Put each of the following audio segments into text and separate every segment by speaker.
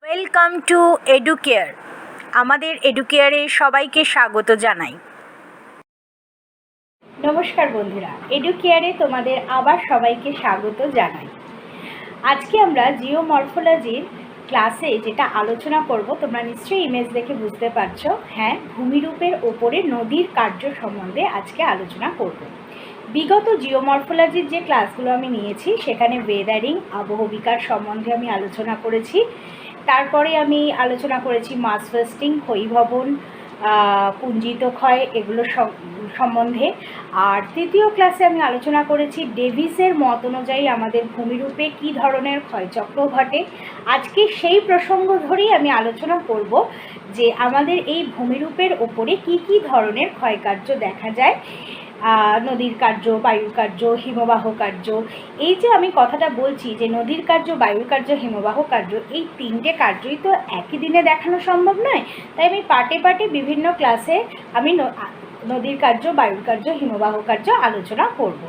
Speaker 1: Welcome to educare. আমাদের এডুকেয়ারে সবাইকে স্বাগত জানাই। নমস্কার বন্ধুরা, এডুকেয়ারে তোমাদের আবার সবাইকে স্বাগত জানাই। আজকে আমরা জিওমরফোলজির ক্লাসে যেটা আলোচনা করব, তোমরা নিশ্চয়ই ইমেজ দেখে বুঝতে পারছো। হ্যাঁ, ভূমিরূপের ওপরে নদীর কার্য সম্বন্ধে আজকে আলোচনা করব। বিগত জিওমরফোলজির যে ক্লাসগুলো আমি নিয়েছি সেখানে ওয়েদারিং, আবহবিকার সম্বন্ধে আমি আলোচনা করেছি। তারপরে আমি আলোচনা করেছি মাস ওয়েস্টিং, ক্ষয়ীভবন, পুঞ্জিত ক্ষয়, এগুলো সম্বন্ধে। আর তৃতীয় ক্লাসে আমি আলোচনা করেছি ডেভিসের মত অনুযায়ী আমাদের ভূমিরূপে কী ধরনের ক্ষয়চক্র ঘটে। আজকে সেই প্রসঙ্গ ধরেই আমি আলোচনা করব যে আমাদের এই ভূমিরূপের ওপরে কি কি ধরনের ক্ষয়কার্য দেখা যায়। নদীর কার্য, বায়ুর কার্য, হিমবাহ কার্য। এই যে আমি কথাটা বলছি যে নদীর কার্য, বায়ুর কার্য, হিমবাহ কার্য, এই তিনটে কার্যই তো একই দিনে দেখানো সম্ভব নয়। তাই আমি পার্টে পার্টে বিভিন্ন ক্লাসে আমি নদীর কার্য, বায়ুর কার্য, হিমবাহ কার্য আলোচনা করব।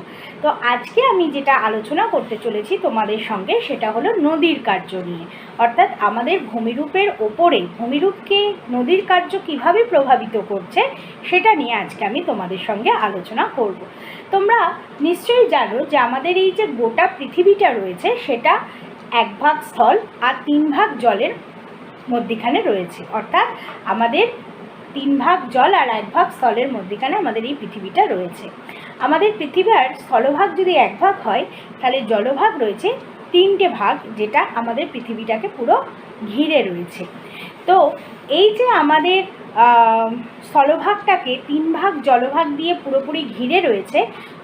Speaker 1: তো আজকে আমি যেটা আলোচনা করতে চলেছি তোমাদের সঙ্গে সেটা হলো নদীর কার্য নিয়ে। অর্থাৎ আমাদের ভূমিরূপের ওপরে ভূমিরূপকে নদীর কার্য কিভাবে প্রভাবিত করছে সেটা নিয়ে আজকে আমি তোমাদের সঙ্গে আলোচনা করব। তোমরা নিশ্চয়ই জানো যে আমাদের এই যে গোটা পৃথিবীটা রয়েছে সেটা 1 ভাগ স্থল আর 3 ভাগ জলের মধ্যিখানে রয়েছে। অর্থাৎ আমাদের 3 ভাগ জল আর 1 ভাগ স্থলের মধ্যিখানে আমাদের এই পৃথিবীটা রয়েছে। আমাদের পৃথিবীর স্থলভাগ যদি 1 ভাগ হয়, তাহলে জলভাগ রয়েছে 3টে ভাগ, যেটা আমাদের পৃথিবীটাকে পুরো ঘিরে রয়েছে। তো এই যে আমাদের স্থলভাগটাকে 3 ভাগ জলভাগ দিয়ে পুরোপুরি ঘিরে রয়েছে,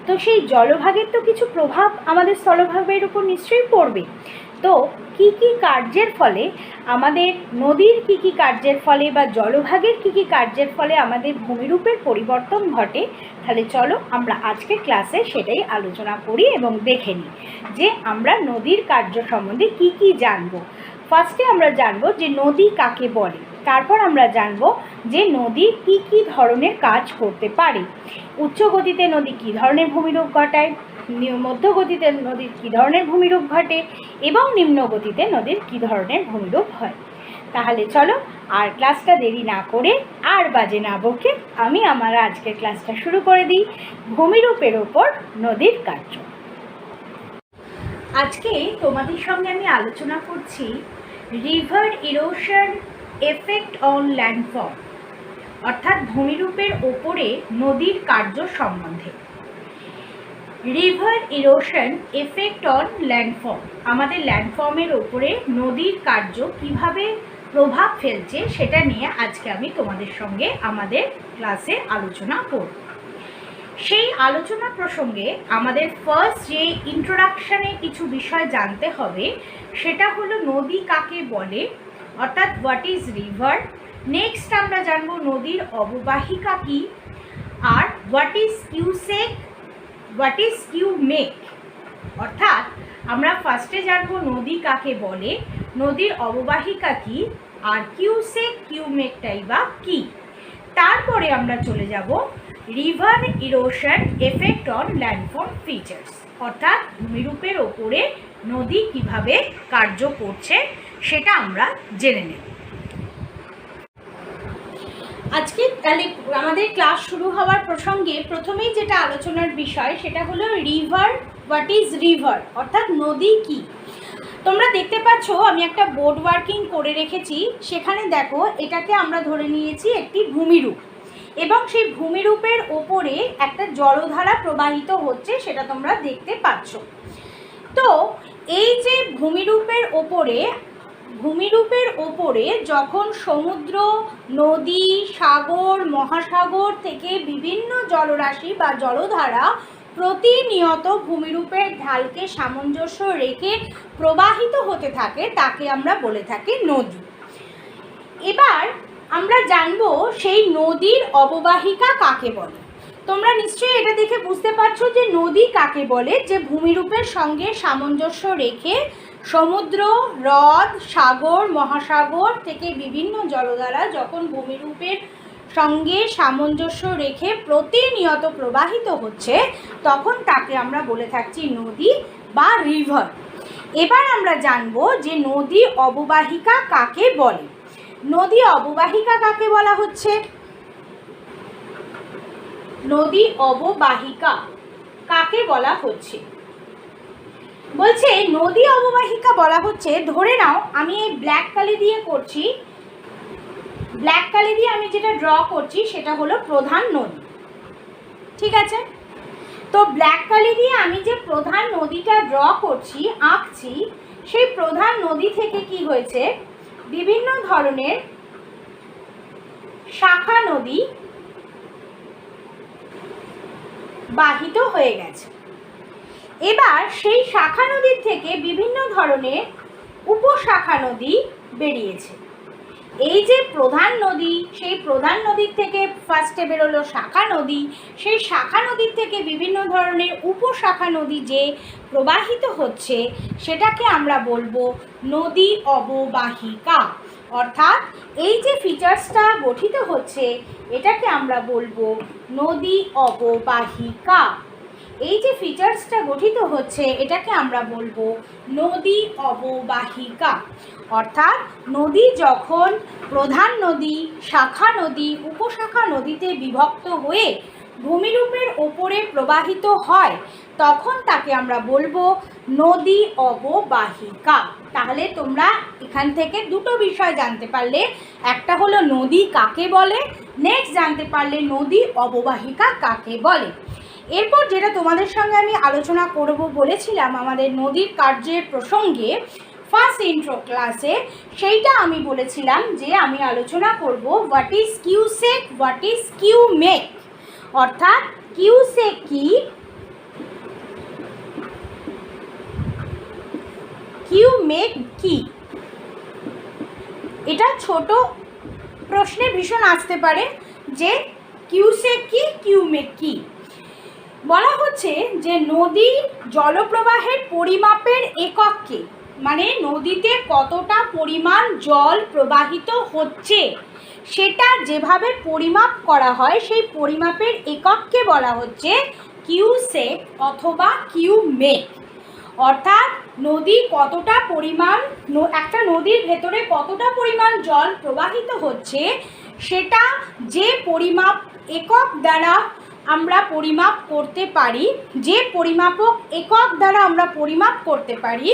Speaker 1: তো সেই জলভাগের তো কিছু প্রভাব আমাদের স্থলভাগের উপর নিশ্চয়ই পড়বে। তো কি কি কার্যের ফলে আমাদের নদীর কি কি কার্যের ফলে বা জলভাগের কি কি কার্যের ফলে আমাদের ভূমিরূপের পরিবর্তন ঘটে, তাহলে চলো আমরা আজকের ক্লাসে সেটাই আলোচনা করি এবং দেখে নিই যে আমরা নদীর কার্য সম্বন্ধে কি কি জানবো। ফার্স্টে আমরা জানবো যে নদী কাকে বলে, তারপর আমরা জানবো যে নদী কি কি ধরনের কাজ করতে পারে। উচ্চ গতিতে নদী কী ধরনের ভূমিরূপ ঘটায়, মধ্য গতিতে নদীর কী ধরনের ভূমিরূপ ঘটে এবং নিম্ন গতিতে নদীর কী ধরনের ভূমিরূপ হয়। তাহলে চলো আর ক্লাসটা দেরি না করে আর বাজে না বকে আমি আমার আজকের ক্লাসটা শুরু করে দিই। ভূমিরূপের ওপর নদীর কার্য। আজকে তোমাদের সঙ্গে আমি আলোচনা করছি river erosion effect on landform, অর্থাৎ ভূমিরূপের ওপরে নদীর কার্য সম্বন্ধে। River erosion effect on landform, আমাদের ল্যান্ডফর্মের ওপরে নদীর কার্য কিভাবে প্রভাব ফেলছে সেটা নিয়ে আজকে আমি তোমাদের সঙ্গে আমাদের ক্লাসে আলোচনা করব। সেই আলোচনা প্রসঙ্গে আমাদের ফার্স্ট যে ইন্ট্রোডাকশানে কিছু বিষয় জানতে হবে সেটা হলো নদী কাকে বলে, অর্থাৎ হোয়াট ইজ রিভার। নেক্সট আমরা জানবো নদীর অববাহিকা কী, আর what is cusec, what is cumec. অর্থাৎ আমরা ফার্স্টে জানবো নদী কাকে বলে, নদীর অববাহিকা কী, আর কিউসেক কিউমেকটাই বা কী। তারপরে আমরা চলে যাব river erosion effect on landform features, অর্থাৎ ভূমিরূপের ওপরে নদী কিভাবে কার্য করছে সেটা আমরা জেনে নেব। আজকে তাহলে আমাদের ক্লাস শুরু হওয়ার প্রসঙ্গে প্রথমেই যেটা আলোচনার বিষয় সেটা হলো রিভার, হোয়াট ইজ রিভার, অর্থাৎ নদী কি। তোমরা দেখতে পাচ্ছ আমি একটা বোর্ড ওয়ার্কিং করে রেখেছি, সেখানে দেখো এটাকে আমরা ধরে নিয়েছি একটি ভূমিরূপ এবং সেই ভূমিরূপের ওপরে একটা জলধারা প্রবাহিত হচ্ছে, সেটা তোমরা দেখতে পাচ্ছ। তো এই যে ভূমিরূপের ওপরে যখন সমুদ্র, নদী, সাগর, মহাসাগর থেকে বিভিন্ন জলরাশি বা জলধারা প্রতিনিয়ত ভূমিরূপের ঢালকে সামঞ্জস্য রেখে প্রবাহিত হতে থাকে, তাকে আমরা বলে থাকি নদী। এবার আমরা জানবো সেই নদীর অববাহিকা কাকে বলে। তোমরা নিশ্চয়ই এটা দেখে বুঝতে পারছো যে নদী কাকে বলে, যে ভূমিরূপের সঙ্গে সামঞ্জস্য রেখে সমুদ্র, হ্রদ, সাগর, মহাসাগর থেকে বিভিন্ন জলধারা যখন ভূমিরূপের সঙ্গে সামঞ্জস্য রেখে প্রতিনিয়ত প্রবাহিত হচ্ছে তখন তাকে আমরা বলে থাকছি নদী বা রিভার। এবার আমরা জানবো যে নদী অববাহিকা কাকে বলে। নদী অববাহিকা কাকে বলা হচ্ছে? নদী অববাহিকা কাকে বলা হচ্ছে? বলছে নদী অববাহিকা বলা হচ্ছে, ধরে নাও আমি এই ব্ল্যাক কালি দিয়ে করছি, ব্ল্যাক কালি দিয়ে আমি যেটা ড্র করছি সেটা হলো প্রধান নদী, ঠিক আছে? তো ব্ল্যাক কালি দিয়ে আমি যে প্রধান নদীটা ড্র করছি, আঁকছি, সেই প্রধান নদী থেকে কি হয়েছে, বিভিন্ন ধরনের শাখা নদী বাহিত হয়ে গেছে। এবার সেই শাখা নদীর থেকে বিভিন্ন ধরনের উপশাখা নদী বেরিয়েছে। এই যে প্রধান নদী, সেই প্রধান নদীর থেকে ফার্স্টে বেরোলো শাখা নদী, সেই শাখা নদীর থেকে বিভিন্ন ধরনের উপশাখা নদী যে প্রবাহিত হচ্ছে সেটাকে আমরা বলবো নদী অববাহিকা। অর্থাৎ এই যে ফিচার্সটা গঠিত হচ্ছে এটাকে আমরা বলবো নদী অববাহিকা। এই যে ফিচার্সটা গঠিত হচ্ছে এটাকে আমরা বলবো নদী অববাহিকা। অর্থাৎ নদী যখন প্রধান নদী, শাখা নদী, উপশাখা নদীতে বিভক্ত হয়ে ভূমিরূপের ওপরে প্রবাহিত হয় তখন তাকে আমরা বলবো নদী অববাহিকা। তাহলে তোমরা এখান থেকে দুটো বিষয় জানতে পারলে, একটা হলো নদী কাকে বলে, নেক্সট জানতে পারলে নদী অববাহিকা কাকে বলে। এরপর যেটা তোমাদের সঙ্গে আমি আলোচনা করব বলেছিলাম আমাদের নদীর কার্যের প্রসঙ্গে ফার্স্ট ইন্ট্রো ক্লাসে, সেইটা আমি বলেছিলাম যে আমি আলোচনা করব what is cusec, what is cumec. অর্থাৎ কিউসেক কি, কিউমেক কি। এটা ছোট প্রশ্নে ভীষণ আসতে পারে যে কিউসেক কি, কিউমেক কি। বলা হচ্ছে যে নদীর জলপ্রবাহের পরিমাপের একক কি, মানে নদীতে কতটা পরিমাণ জল প্রবাহিত হচ্ছে সেটা যেভাবে পরিমাপ করা হয় সেই পরিমাপের একককে বলা হচ্ছে কিউসেক অথবা কিউমেক। অর্থাৎ নদী কতটা পরিমাণ, একটা নদীর ভেতরে কতটা পরিমাণ জল প্রবাহিত হচ্ছে সেটা যে পরিমাপ একক দ্বারা আমরা পরিমাপ করতে পারি, যে পরিমাপক একক দ্বারা আমরা পরিমাপ করতে পারি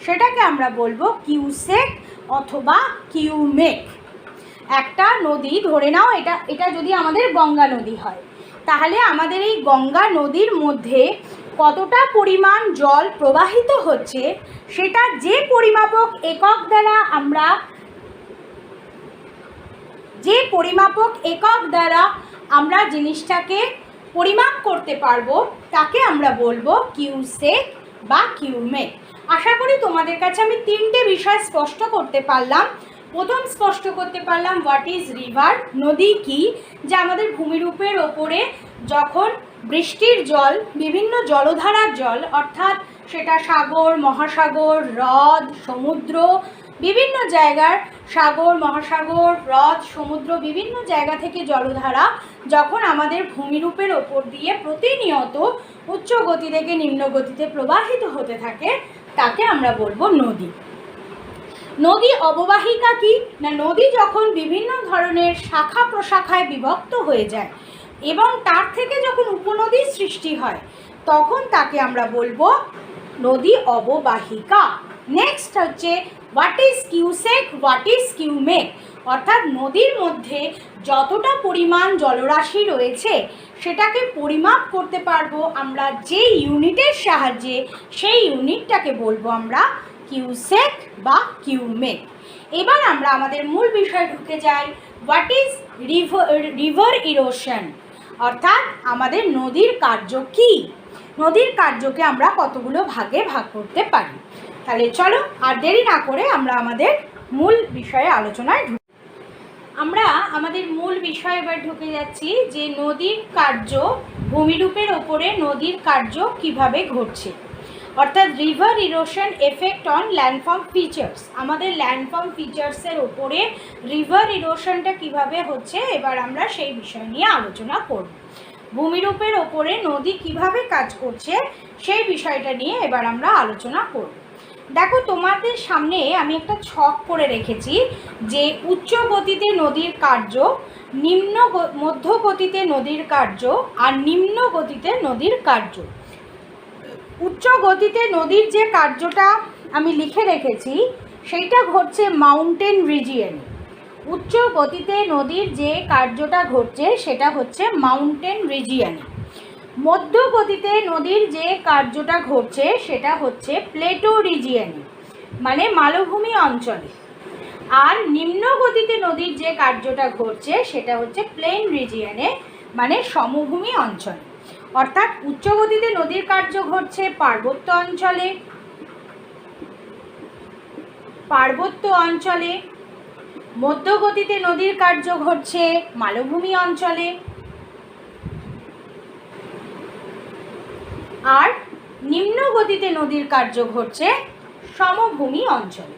Speaker 1: সেটাকে আমরা বলবো কিউসেক অথবা কিউমেক। একটা নদী ধরে নাও, এটা যদি আমাদের গঙ্গা নদী হয়, তাহলে আমাদের এই গঙ্গা নদীর মধ্যে কতটা পরিমাণ জল প্রবাহিত হচ্ছে সেটা যে পরিমাপক একক দ্বারা আমরা জিনিসটাকে পরিমাপ করতে পারবো তাকে আমরা বলবো কিউসেক বা কিউমেক। আশা করি তোমাদের কাছে আমি তিনটে বিষয় স্পষ্ট করতে পারলাম। প্রথম স্পষ্ট করতে পারলাম হোয়াট ইজ রিভার, নদী কি, যা আমাদের ভূমিরূপের ওপরে যখন বৃষ্টির জল, বিভিন্ন জলধারার জল, অর্থাৎ সেটা সাগর, মহাসাগর, হ্রদ, সমুদ্র, বিভিন্ন জায়গার সাগর, মহাসাগর, হ্রদ, সমুদ্র, বিভিন্ন জায়গা থেকে জলধারা যখন আমাদের ভূমিরূপের ওপর দিয়ে প্রতিনিয়ত উচ্চ গতি থেকে নিম্ন গতিতে প্রবাহিত হতে থাকে তাকে আমরা বলবো নদী। নদী অববাহিকা কি না, নদী যখন বিভিন্ন ধরনের শাখা প্রশাখায় বিভক্ত হয়ে যায় এবং তার থেকে যখন উপনদীর সৃষ্টি হয় তখন তাকে আমরা বলবো নদী অববাহিকা। নেক্সট হচ্ছে what is cusec, what is cumec. অর্থাৎ নদীর মধ্যে যতটা পরিমাণ জলরাশি রয়েছে সেটাকে পরিমাপ করতে পারবো আমরা যে ইউনিটের সাহায্যে, সেই ইউনিটটাকে বলবো আমরা কিউসেক বা কিউমেক। এবার আমরা আমাদের মূল বিষয়ে ঢুকে যাই, হোয়াট ইজ রিভার ইরোশন। অর্থাৎ আমাদের নদীর কার্য কি, নদীর কার্যকে আমরা কতগুলো ভাগে ভাগ করতে পারি। তাহলে চলো আর দেরি না করে আমরা আমাদের মূল বিষয়ে আলোচনায় ঢুকি। আমরা আমাদের মূল বিষয়ে এবার ঢুকে যাচ্ছি যে নদীর কার্য, ভূমিরূপের ওপরে নদীর কার্য কিভাবে ঘটছে। অর্থাৎ river erosion effect on landform features. আমাদের ল্যান্ডফর্ম ফিচার্সের ওপরে রিভার ইরোশনটা কিভাবে হচ্ছে এবার আমরা সেই বিষয় নিয়ে আলোচনা করব। ভূমিরূপের ওপরে নদী কিভাবে কাজ করছে সেই বিষয়টা নিয়ে এবার আমরা আলোচনা করব। দেখো তোমাদের সামনে আমি একটা ছক করে রেখেছি যে উচ্চ গতিতে নদীর কার্য, মধ্য গতিতে নদীর কার্য আর নিম্ন গতিতে নদীর কার্য। উচ্চ গতিতে নদীর যে কার্যটা আমি লিখে রেখেছি সেইটা ঘটছে মাউন্টেন রিজিয়নে। উচ্চ গতিতে নদীর যে কার্যটা ঘটছে সেটা হচ্ছে মাউন্টেন রিজিয়নে। মধ্য গতিতে নদীর যে কার্যটা ঘটছে সেটা হচ্ছে প্লেটো রিজিয়নে, মানে মালভূমি অঞ্চলে। আর নিম্ন গতিতে নদীর যে কার্যটা ঘটছে সেটা হচ্ছে প্লেন রিজিয়নে, মানে সমভূমি অঞ্চলে। অর্থাৎ উচ্চ গতিতে নদীর কার্য ঘটছে পার্বত্য অঞ্চলে, মধ্য গতিতে নদীর কার্য ঘটছে মালভূমি অঞ্চলে, আর নিম্ন গতিতে নদীর কার্য ঘটছে সমভূমি অঞ্চলে।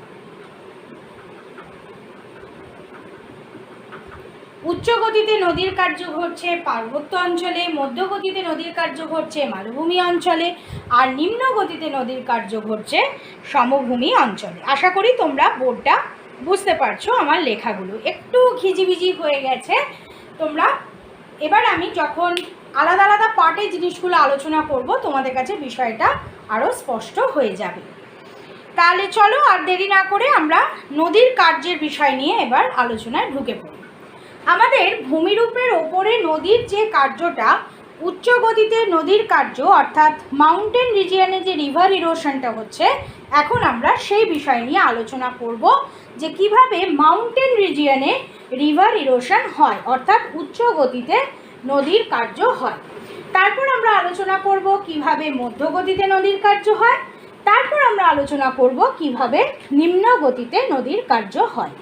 Speaker 1: উচ্চ গতিতে নদীর কার্য ঘটছে পার্বত্য অঞ্চলে, মধ্য গতিতে নদীর কার্য ঘটছে মালভূমি অঞ্চলে, আর নিম্ন গতিতে নদীর কার্য ঘটছে সমভূমি অঞ্চলে। আশা করি তোমরা বোর্ডটা বুঝতে পারছো। আমার লেখাগুলো একটু ঘিজিবিজি হয়ে গেছে তোমরা। এবার আমি যখন আলাদা আলাদা পার্টে জিনিসগুলো আলোচনা করব তোমাদের কাছে বিষয়টা আরও স্পষ্ট হয়ে যাবে। তাহলে চলো আর দেরি না করে আমরা নদীর কার্যের বিষয় নিয়ে এবার আলোচনায় ঢুকে পড়ি। আমাদের ভূমিরূপের ওপরে নদীর যে কার্যটা, উচ্চ গতিতে নদীর কার্য অর্থাৎ মাউন্টেন রিজিয়নে যে রিভার ইরোশনটা হচ্ছে, এখন আমরা সেই বিষয় নিয়ে আলোচনা করব যে কিভাবে মাউন্টেন রিজিয়নে রিভার ইরোশন হয়, অর্থাৎ উচ্চ গতিতে নদীর কার্য হয়। তারপর আমরা আলোচনা করব কিভাবে মধ্য গতিতে নদীর কার্য হয়। তারপর আমরা আলোচনা করব কিভাবে নিম্ন গতিতে নদীর কার্য হয়।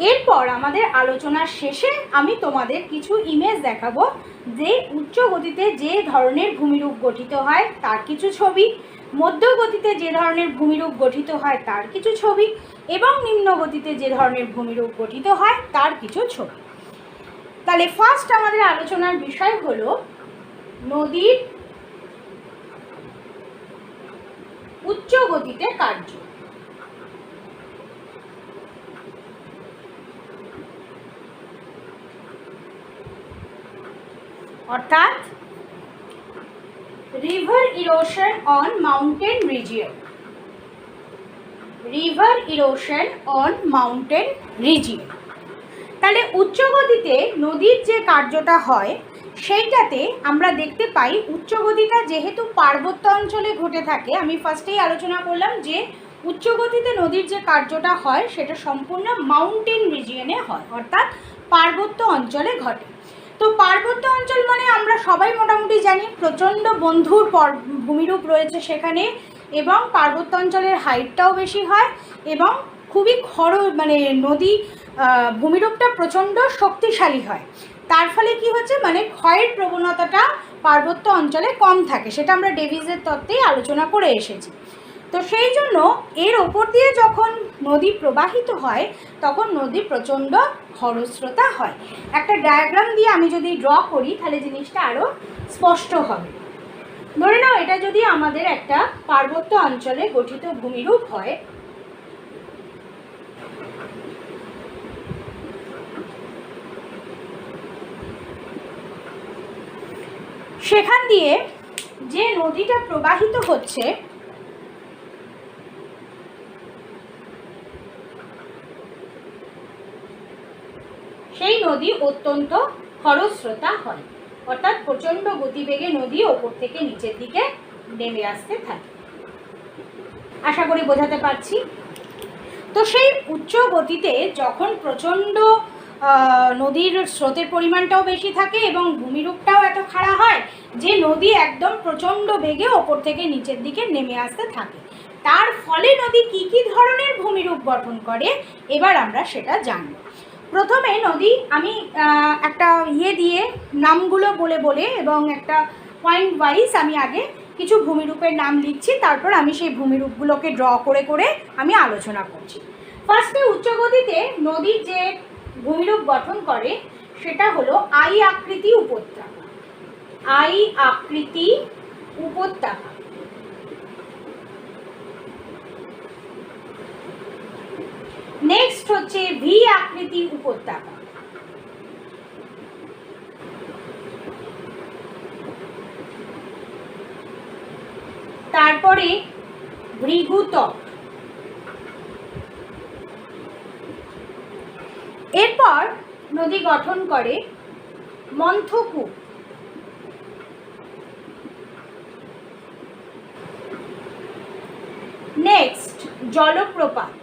Speaker 1: এরপর আমাদের আলোচনার শেষে আমি তোমাদের কিছু ইমেজ দেখাবো যে উচ্চ গতিতে যে ধরনের ভূমিরূপ গঠিত হয় তার কিছু ছবি, মধ্য গতিতে যে ধরনের ভূমিরূপ গঠিত হয় তার কিছু ছবি, এবং নিম্ন গতিতে যে ধরনের ভূমিরূপ গঠিত হয় তার কিছু ছবি। তাহলে ফার্স্ট আমাদের আলোচনার বিষয় হলো নদীর উচ্চ গতিতে কার্য। অর্থাৎ river erosion on mountain region. River erosion on mountain region. তাহলে উচ্চ গতিতে নদীর যে কার্যটা হয় সেইটাতে আমরা দেখতে পাই উচ্চ গতিটা যেহেতু পার্বত্য অঞ্চলে ঘটে থাকে, আমি ফার্স্টেই আলোচনা করলাম যে উচ্চ গতিতে নদীর যে কার্যটা হয় সেটা সম্পূর্ণ মাউন্টেন রিজিয়নে হয়, অর্থাৎ পার্বত্য অঞ্চলে ঘটে। তো পার্বত্য অঞ্চল মানে আমরা সবাই মোটামুটি জানি প্রচণ্ড বন্ধুর ভূমিরূপ রয়েছে সেখানে, এবং পার্বত্য অঞ্চলের হাইটটাও বেশি হয় এবং খুবই মানে নদী ভূমিরূপটা প্রচণ্ড শক্তিশালী হয়। তার ফলে কি হচ্ছে, মানে ক্ষয়ের প্রবণতাটা পার্বত্য অঞ্চলে কম থাকে, সেটা আমরা ডেভিসের তত্ত্বেই আলোচনা করে এসেছি। তো সেই জন্য এর ওপর দিয়ে যখন নদী প্রবাহিত হয় তখন নদী প্রচণ্ড খরস্রোতা হয়। একটা ডায়াগ্রাম দিয়ে আমি যদি ড্র করি তাহলে জিনিসটা আরও স্পষ্ট হবে। ধরে নাও এটা যদি আমাদের একটা পার্বত্য অঞ্চলে গঠিত ভূমিরূপ হয়, সেখান দিয়ে যে নদীটা প্রবাহিত হচ্ছে সেই নদী অত্যন্ত খরস্রোতা হয়, অর্থাৎ প্রচণ্ড গতিবেগে নদী ওপর থেকে নিচের দিকে নেমে আসতে থাকে। আশা করি বোঝাতে পারছি। তো সেই উচ্চ গতিতে যখন প্রচণ্ড নদীর স্রোতের পরিমাণটাও বেশি থাকে এবং ভূমিরূপটাও এত খাড়া হয় যে নদী একদম প্রচণ্ড বেগে ওপর থেকে নিচের দিকে নেমে আসতে থাকে, তার ফলে নদী কী কী ধরনের ভূমিরূপ গঠন করে এবার আমরা সেটা জানব। প্রথমে নদী আমি একটা দিয়ে নামগুলো বলে এবং একটা পয়েন্ট ওয়াইজ আমি আগে কিছু ভূমিরূপের নাম লিখছি, তারপর আমি সেই ভূমিরূপগুলোকে ড্র করে আমি আলোচনা করছি। ফার্স্টে উচ্চ গতিতে নদী যে ভূমিরূপ গঠন করে সেটা হলো আই আকৃতি উপত্যকা। আই আকৃতি উপত্যকা। নেক্সট হচ্ছে ভি আকৃতি উপত্যকা। তারপরে ভৃগুতট। এরপর নদী গঠন করে মন্থকূপ। নেক্সট জলপ্রপাত।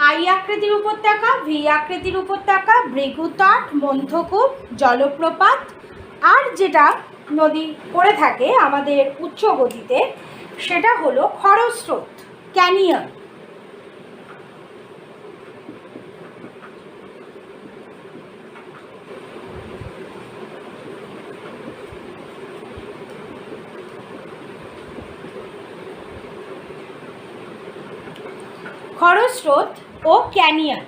Speaker 1: আই আকৃতির উপত্যকা, ভি আকৃতির উপত্যকা, ভৃগুতট, মন্থকূপ, জলপ্রপাত, আর যেটা নদী করে থাকে আমাদের উচ্চ গতিতে সেটা হলো খরস্রোত, ক্যানিয়ন। খরস্রোত ও ক্যানিয়ন।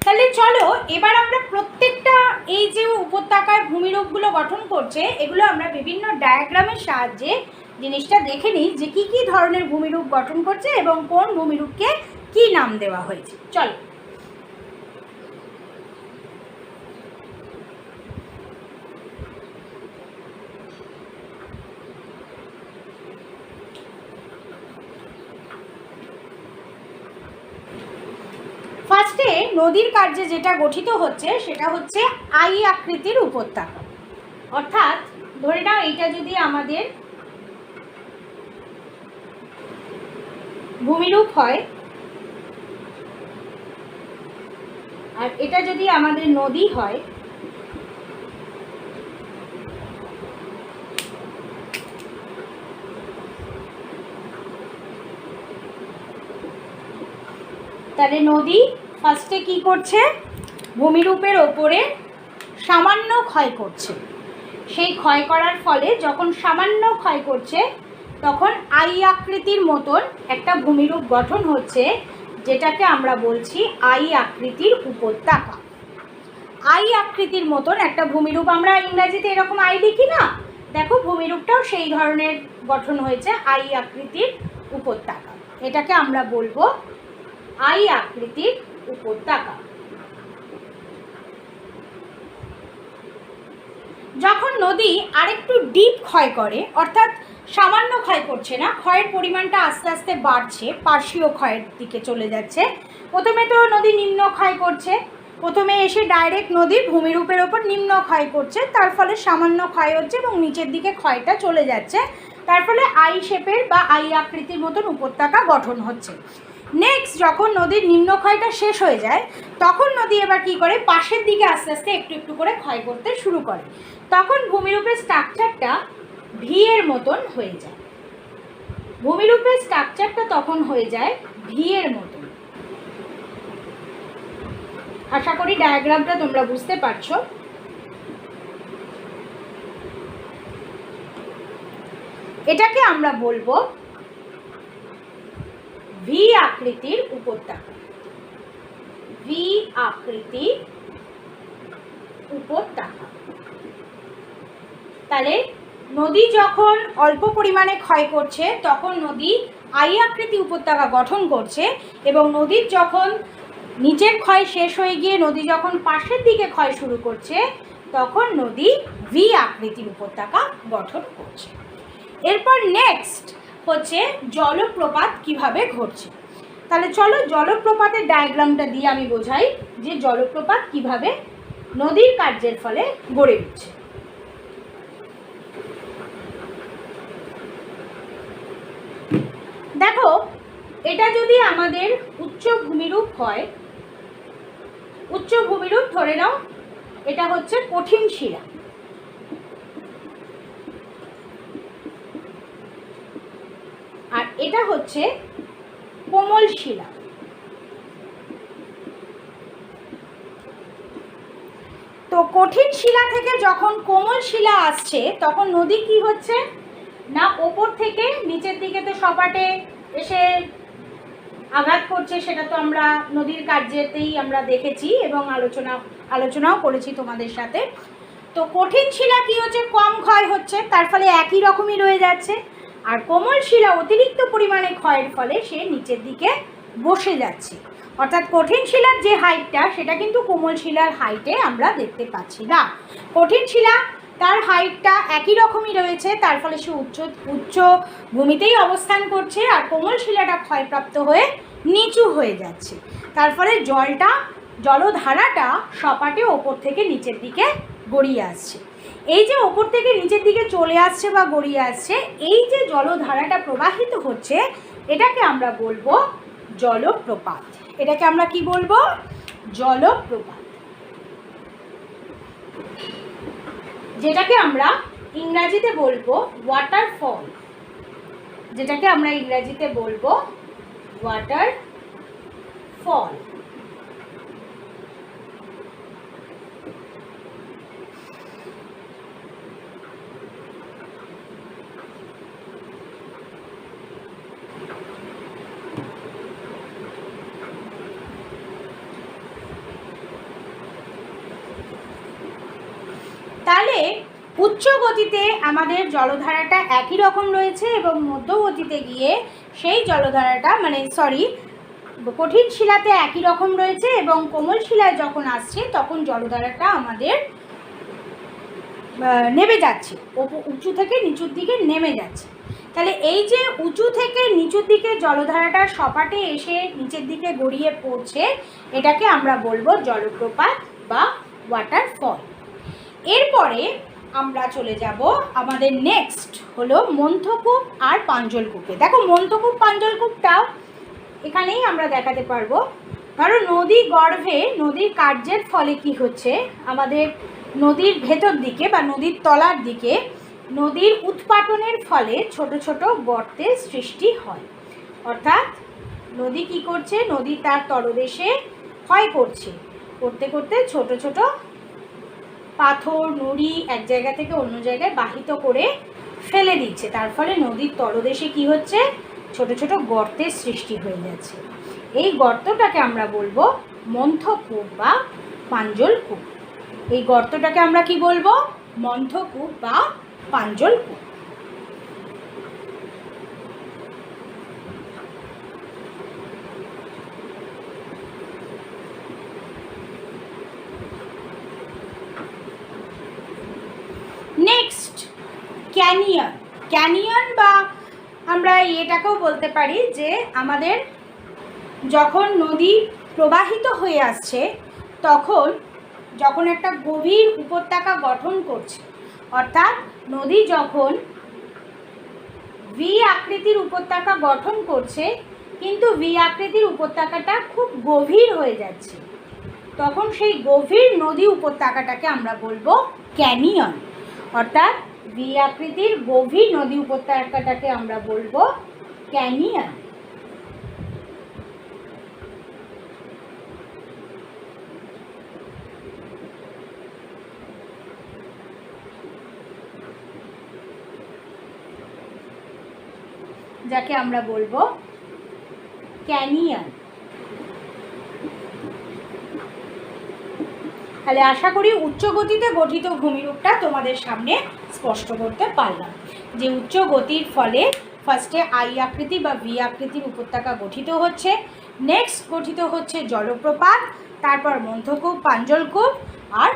Speaker 1: তাহলে চলো এবার আমরা প্রত্যেকটা এই যে উপত্যকার ভূমিরূপগুলো গঠন করছে এগুলো আমরা বিভিন্ন ডায়াগ্রামের সাহায্যে জিনিসটা দেখে নিই যে কি কি ধরনের ভূমিরূপ গঠন করছে এবং কোন ভূমিরূপকে কি নাম দেওয়া হয়েছে। চলো ফার্স্টে নদীর কার্যে যেটা গঠিত হচ্ছে সেটা হচ্ছে আই আকৃতির উপত্যকা। অর্থাৎ ধরে নাও এইটা যদি আমাদের ভূমিরূপ হয় আর এটা যদি আমাদের নদী হয়, তাহলে নদী ফার্স্টে কি করছে, ভূমিরূপের ওপরে সামান্য ক্ষয় করছে। সেই ক্ষয় করার ফলে যখন সামান্য ক্ষয় করছে তখন আই আকৃতির মতন একটা ভূমিরূপ গঠন হচ্ছে, যেটাকে আমরা বলছি আই আকৃতির উপত্যকা। আই আকৃতির মতন একটা ভূমিরূপ, আমরা ইংরাজিতে এরকম আই লিখি না, দেখো ভূমিরূপটাও সেই ধরনের গঠন হয়েছে, আই আকৃতির উপত্যকা। এটাকে আমরা বলবো আই আকৃতির উপত্যকা। যখন নদী আরেকটু ডিপ ক্ষয় করে, অর্থাৎ সামান্য ক্ষয় করছে না, ক্ষয়ের পরিমাণটা আস্তে আস্তে বাড়ছে, পার্শ্বীয় ক্ষয়ের দিকে চলে যাচ্ছে। প্রথমে তো নদী নিম্ন ক্ষয় করছে, প্রথমে এসে ডাইরেক্ট নদীর ভূমিরূপের ওপর নিম্ন ক্ষয় করছে, তার ফলে সামান্য ক্ষয় হচ্ছে এবং নিচের দিকে ক্ষয়টা চলে যাচ্ছে, তার ফলে আই শেপের বা আই আকৃতির মতন উপত্যকা গঠন হচ্ছে। নেক্সট যখন নদীর নিম্নক্ষয়টা শেষ হয়ে যায় তখন নদী এবার কী করে, পাশের দিকে আস্তে আস্তে একটু একটু করে ক্ষয় করতে শুরু করে, তখন ভূমিরূপের স্ট্রাকচারটা ভি এর মতন হয়ে যায়। ভূমিরূপের স্ট্রাকচারটা তখন হয়ে যায় ভি এর মতন। আশা করি ডায়াগ্রামটা তোমরা বুঝতে পারছো। এটাকে আমরা বলবো ভি আকৃতির উপত্যকা। ভি আকৃতি উপত্যকা। তাহলে নদী যখন অল্প পরিমাণে ক্ষয় করছে তখন নদী আই আকৃতি উপত্যকা গঠন করছে, এবং নদীর যখন নিচের ক্ষয় শেষ হয়ে গিয়ে নদী যখন পাশের দিকে ক্ষয় শুরু করছে তখন নদী ভি আকৃতির উপত্যকা গঠন করছে। এরপর নেক্সট হচ্ছে জলপ্রপাত কিভাবে ঘটছে। তাহলে চলো জলপ্রপাতের ডায়াগ্রামটা দিয়ে আমি বোঝাই যে জলপ্রপাত কিভাবে নদীর কার্যের ফলে গড়ে উঠছে। দেখো এটা যদি আমাদের উচ্চ ভূমিরূপ হয়, উচ্চ ভূমিরূপ ধরে নাও এটা হচ্ছে কঠিন শিলা, আর এটা হচ্ছে কোমল শিলা। তো কঠিন শিলা থেকে যখন কোমল শিলা আসছে তখন নদী কি হচ্ছে না, ওপর থেকে নিচের দিকে তো সপাটে এসে আঘাত করছে, সেটা তো আমরা নদীর কার্যেতেই আমরা দেখেছি এবং আলোচনাও করেছি তোমাদের সাথে। তো কঠিন শিলা কি হচ্ছে, কম ক্ষয় হচ্ছে, তার ফলে একই রকমই রয়ে যাচ্ছে। আর কোমল শিলা অতিরিক্ত পরিমাণে ক্ষয়ের ফলে সে নিচের দিকে বসে যাচ্ছে। অর্থাৎ কঠিন শিলার যে হাইটটা সেটা কিন্তু কোমল শিলার হাইটে আমরা দেখতে পাচ্ছি না। কঠিন শিলা তার হাইটটা একই রকমই রয়েছে, তার ফলে সে উচ্চ ভূমিতেই অবস্থান করছে, আর কোমল শিলাটা ক্ষয়প্রাপ্ত হয়ে নিচু হয়ে যাচ্ছে। তার ফলে জলধারাটা সপাটে ওপর থেকে নিচের দিকে গড়িয়ে আসছে। এই যে ওপর থেকে নিচের দিকে চলে আসছে বা গড়িয়ে আসছে, এই যে জলধারাটা প্রবাহিত হচ্ছে, এটাকে আমরা বলবো জলপ্রপাত। এটাকে আমরা কি বলবো? জলপ্রপাত, যেটাকে আমরা ইংরাজিতে বলবো ওয়াটারফল। যেটাকে আমরা ইংরাজিতে বলবো ওয়াটারফল। তাহলে উচ্চ গতিতে আমাদের জলধারাটা একই রকম রয়েছে এবং মধ্যগতিতে গিয়ে সেই জলধারাটা কঠিন শিলাতে একই রকম রয়েছে এবং কোমল শিলায় যখন আসছে তখন জলধারাটা আমাদের নেমে যাচ্ছে, উঁচু থেকে নিচুর দিকে নেমে যাচ্ছে। তাহলে এই যে উঁচু থেকে নিচুর দিকে জলধারাটা সপাটে এসে নিচের দিকে গড়িয়ে পড়ছে, এটাকে আমরা বলবো জলপ্রপাত বা ওয়াটারফল। এরপরে আমরা চলে যাব আমাদের নেক্সট হলো মন্থকূপ আর পাঞ্জলকূপে। দেখো মন্থকূপ পাঞ্জলকূপটাও এখানেই আমরা দেখাতে পারবো। ধরো নদী গর্ভে নদীর কার্যের ফলে কি হচ্ছে, আমাদের নদীর ভেতর দিকে বা নদীর তলার দিকে নদীর উৎপাটনের ফলে ছোট ছোট গর্তের সৃষ্টি হয়। অর্থাৎ নদী কি করছে, নদী তার তলদেশে ক্ষয় করছে, করতে করতে ছোট ছোট পাথর নুড়ি এক জায়গা থেকে অন্য জায়গায় বাহিত করে ফেলে দিচ্ছে। তার ফলে নদীর তলদেশে কি হচ্ছে, ছোট ছোট গর্তের সৃষ্টি হয়ে যাচ্ছে। এই গর্তটাকে আমরা বলবো মন্থকূপ বা পাঞ্জলকূপ। এই গর্তটাকে আমরা কি বলবো? মন্থকূপ বা পাঞ্জলকূপ। Next canyon. ক্যানিয়ন বা আমরা এটাকেও বলতে পারি যে আমাদের যখন নদী প্রবাহিত হয়ে আসছে যখন একটা গভীর উপত্যকা গঠন করছে, অর্থাৎ নদী যখন ভি আকৃতির উপত্যকা গঠন করছে কিন্তু ভি আকৃতির উপত্যকাটা খুব গভীর হয়ে যাচ্ছে, তখন সেই গভীর নদী উপত্যকাটাকে আমরা বলবো ক্যানিয়ন। অর্থাৎ ভি আকৃতির গভীর নদী উপত্যকাটাকে আমরা বলবো ক্যানিয়ন। যাকে আমরা বলবো ক্যানিয়ন। তাহলে আশা করি উচ্চ গতিতে গঠিত ভূমিরূপটা তোমাদের সামনে স্পষ্ট করতে পারলাম, যে উচ্চ গতির ফলে ফার্স্টে আই আকৃতি বা ভি আকৃতির উপত্যকা গঠিত হচ্ছে, নেক্সট গঠিত হচ্ছে জলপ্রপাত, তারপর মন্থকূপ, পাঞ্জলকূপ আর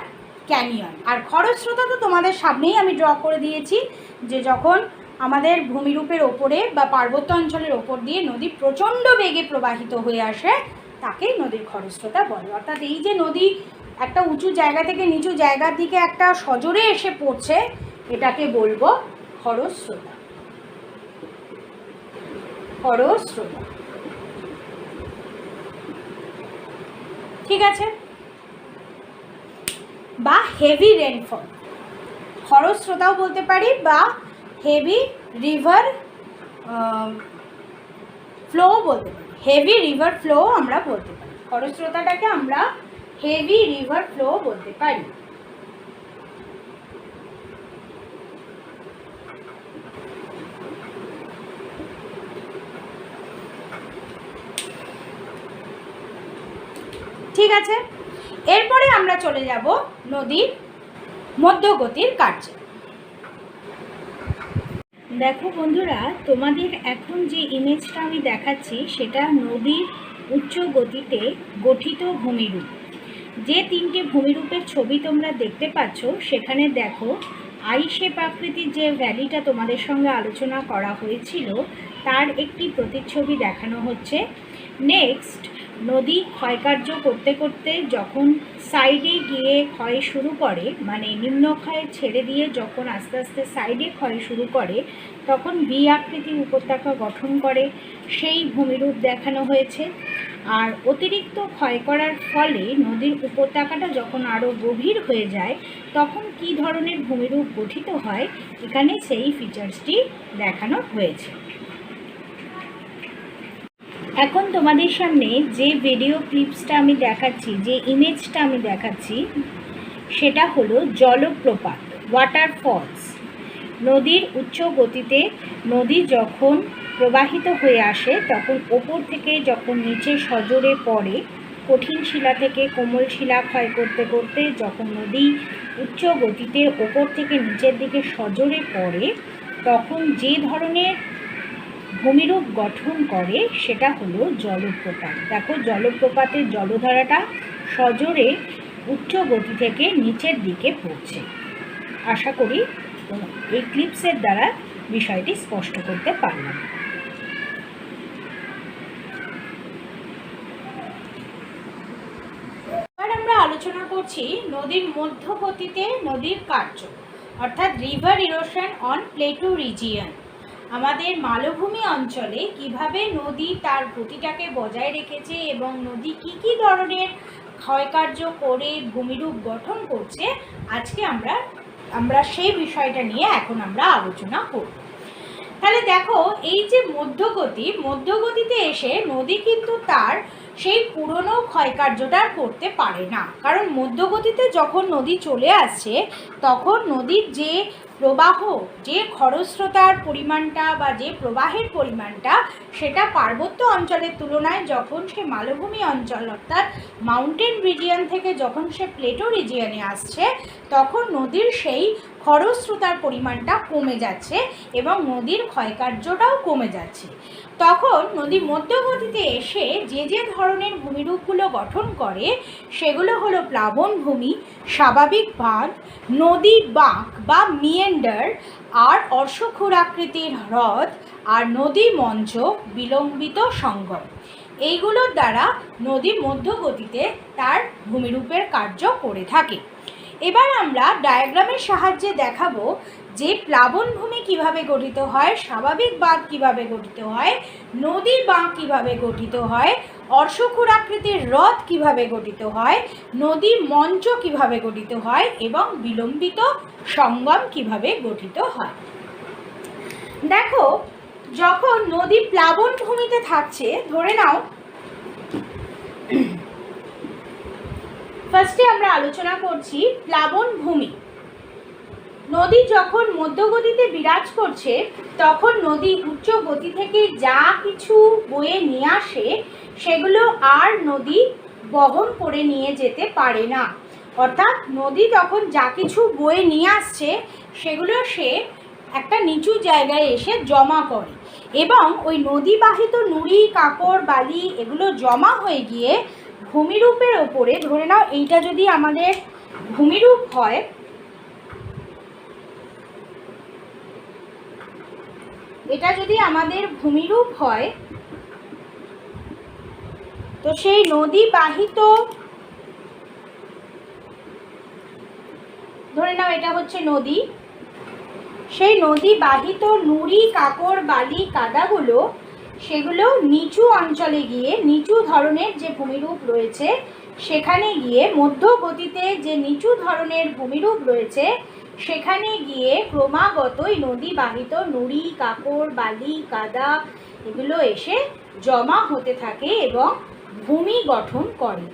Speaker 1: ক্যানিয়ন। আর খরস্রোতা তো তোমাদের সামনেই আমি ড্র করে দিয়েছি, যে যখন আমাদের ভূমিরূপের ওপরে বা পার্বত্য অঞ্চলের ওপর দিয়ে নদী প্রচণ্ড বেগে প্রবাহিত হয়ে আসে তাকেই নদীর খরস্রোতা বলে। অর্থাৎ এই যে নদী একটা উঁচু জায়গা থেকে নিচু জায়গার দিকে একটা সজোরে এসে পড়ছে, এটাকে বলবো খরস্রোতা। খরস্রোতা, ঠিক আছে? বা হেভি রেনফল, খরস্রোতাও বলতে পারি বা হেভি রিভার ফ্লো বলতে পারি। হেভি রিভার ফ্লো আমরা বলতে পারি, খরস্রোতাটাকে আমরা হেভি রিভার ফ্লো বলতে পারি। ঠিক আছে, এরপরে আমরা চলে যাব নদীর মধ্যগতির কার্য। দেখো বন্ধুরা, তোমাদের এখন যে ইমেজটা আমি দেখাচ্ছি সেটা নদীর উচ্চ গতিতে গঠিত ভূমিরূপ। যে তিনটে ভূমিরূপের ছবি তোমরা দেখতে পাচ্ছ সেখানে দেখো আই শেপ আকৃতির যে ভ্যালিটা তোমাদের সঙ্গে আলোচনা করা হয়েছিল তার একটি প্রতিচ্ছবি দেখানো হচ্ছে। নেক্সট, নদী ক্ষয়কার্য করতে করতে যখন সাইডে গিয়ে ক্ষয় শুরু করে, মানে নিম্নক্ষয় ছেড়ে দিয়ে যখন আস্তে আস্তে সাইডে ক্ষয় শুরু করে তখন ভি আকৃতির উপত্যকা গঠন করে, সেই ভূমিরূপ দেখানো হয়েছে। আর অতিরিক্ত ক্ষয় করার ফলে নদীর উপত্যকাটা যখন আরও গভীর হয়ে যায় তখন কী ধরনের ভূমিরূপ গঠিত হয়, এখানে সেই ফিচার্সটি দেখানো হয়েছে। এখন তোমাদের সামনে যে ভিডিও ক্লিপসটা আমি দেখাচ্ছি, যে ইমেজটা আমি দেখাচ্ছি সেটা হলো জলপ্রপাত, ওয়াটারফলস। নদীর উচ্চ গতিতে নদী যখন প্রবাহিত হয়ে আসে তখন ওপর থেকে যখন নিচে সজোরে পড়ে, কঠিন শিলা থেকে কোমল শিলা ক্ষয় করতে করতে যখন নদী উচ্চ গতিতে ওপর থেকে নিচের দিকে সজোরে পড়ে তখন যে ধরনের ভূমিরূপ গঠন করে সেটা হলো জলপ্রপাত। দেখো জলপ্রপাতের জলধারাটা সজোরে উচ্চ গতি থেকে নিচের দিকে পড়ছে। আশা করি এই ক্লিপসের দ্বারা বিষয়টি স্পষ্ট করতে পারলাম। এবার আমরা আলোচনা করছি নদীর মধ্যগতিতে নদীর কার্য, অর্থাৎ river erosion on Plato region. আমাদের মালভূমি অঞ্চলে কিভাবে নদী তার গতিটাকে বজায় রেখেছে এবং নদী কি কি ধরনের ক্ষয়কার্য করে ভূমিরূপ গঠন করছে, আজকে আমরা সেই বিষয়টা নিয়ে এখন আমরা আলোচনা করব। তাহলে দেখো, এই যে মধ্যগতিতে এসে নদী কিন্তু তার সেই পুরনো ক্ষয়কার্যটা করতে পারে না, কারণ মধ্যগতিতে যখন নদী চলে আসছে তখন নদীর যে প্রবাহ, যে খরস্রোতার পরিমাণটা বা যে প্রবাহের পরিমাণটা সেটা পার্বত্য অঞ্চলের তুলনায় যখন সে মালভূমি অঞ্চল অর্থাৎ মাউন্টেন রিজিয়ন থেকে যখন সে প্লেটো রিজিয়নে আসছে তখন নদীর সেই খরস্রোতার পরিমাণটা কমে যাচ্ছে এবং নদীর ক্ষয়কার্যটাও কমে যাচ্ছে। তখন নদী মধ্যগতিতে এসে যে যে ধরনের ভূমিরূপগুলো গঠন করে সেগুলো হলো প্লাবনভূমি, স্বাভাবিক বাঁধ, নদী বাঁক বা মিয়েন্ডার, আর অর্শক্ষুরাকৃতির হ্রদ, আর নদী মঞ্চ, বিলম্বিত সঙ্গম। এইগুলোর দ্বারা নদী মধ্যগতিতে তার ভূমিরূপের কার্য করে থাকে। এবার আমরা ডায়াগ্রামের সাহায্যে দেখাবো যে প্লাবনভূমি কিভাবে গঠিত হয়, স্বাভাবিক বাঁধ কিভাবে গঠিত হয়, নদী বাঁক কিভাবে গঠিত হয়, অর্শক্ষুরাকৃতির হ্রদ কিভাবে গঠিত হয়, নদী মঞ্চ কিভাবে গঠিত হয় এবং বিলম্বিত সঙ্গম কিভাবে গঠিত হয়। দেখো, যখন নদী প্লাবনভূমিতে থাকছে, ধরে নাও ফার্স্টে আমরা আলোচনা করছি প্লাবনভূমি। নদী যখন মধ্যগতিতে বিরাজ করছে তখন নদী উচ্চ গতি থেকে যা কিছু বয়ে নিয়ে আসে সেগুলো আর নদী বহন করে নিয়ে যেতে পারে না। অর্থাৎ নদী তখন যা কিছু বয়ে নিয়ে আসছে সেগুলো সে একটা নিচু জায়গায় এসে জমা করে এবং ওই নদীবাহিত নুড়ি, কাকড়, বালি এগুলো জমা হয়ে গিয়ে ভূমিরূপের ওপরে, ধরে নাও এইটা যদি আমাদের ভূমিরূপ হয়, এটা যদি আমাদের ভূমিরূপ হয় তো সেই নদীবাহিত, ধরে নাও এটা হচ্ছে নদী, সেই নদীবাহিত নুড়ি, কাকড়, বালি, কাদাগুলো সেগুলো নিচু অঞ্চলে গিয়ে, নিচু ধরনের যে ভূমিরূপ রয়েছে সেখানে গিয়ে, মধ্যগতিতে যে নিচু ধরনের ভূমিরূপ রয়েছে সেখানে গিয়ে ক্রমাগতই নদীবাহিত নুড়ি, কাকড়, বালি, কাদা এগুলো এসে জমা হতে থাকে এবং ভূমি গঠন করে।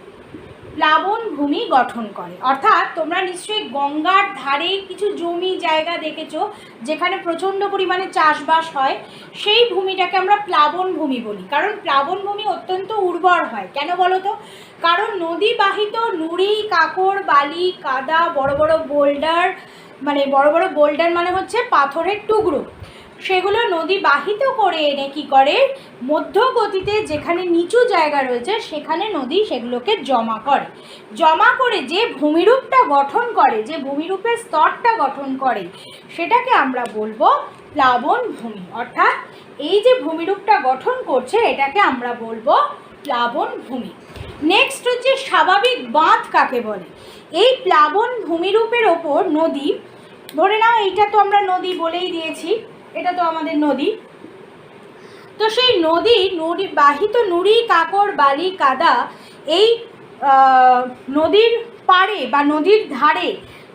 Speaker 1: প্লাবন ভূমি গঠন করে। অর্থাৎ তোমরা নিশ্চয়ই গঙ্গার ধারে কিছু জমি জায়গা দেখেছো যেখানে প্রচণ্ড পরিমাণে চাষবাস হয়, সেই ভূমিটাকে আমরা প্লাবন ভূমি বলি। কারণ প্লাবন ভূমি অত্যন্ত উর্বর হয়। কেন বলো তো? কারণ নদী বাহিত নুড়ি, কাকড়, বালি, কাদা, বড় বড় বোল্ডার মানে হচ্ছে পাথরের টুকরো, সেগুলো নদী বাহিত করে এনে কী করে, মধ্য গতিতে যেখানে নিচু জায়গা রয়েছে সেখানে নদী সেগুলোকে জমা করে যে ভূমিরূপটা গঠন করে, যে ভূমিরূপের স্তরটা গঠন করে, সেটাকে আমরা বলবো প্লাবন ভূমি। অর্থাৎ এই যে ভূমিরূপটা গঠন করছে এটাকে আমরা বলবো প্লাবন ভূমি। নেক্সট হচ্ছে স্বাভাবিক বাঁধ কাকে বলে। এই প্লাবন ভূমিরূপের ওপর নদী, ধরে নাও এইটা তো আমরা নদী বলেই দিয়েছি, এটা তো আমাদের নদী, তো সেই নদী বাহিত নুড়ি, কাকড়, বালি, কাদা এই নদীর পাড়ে বা নদীর ধারে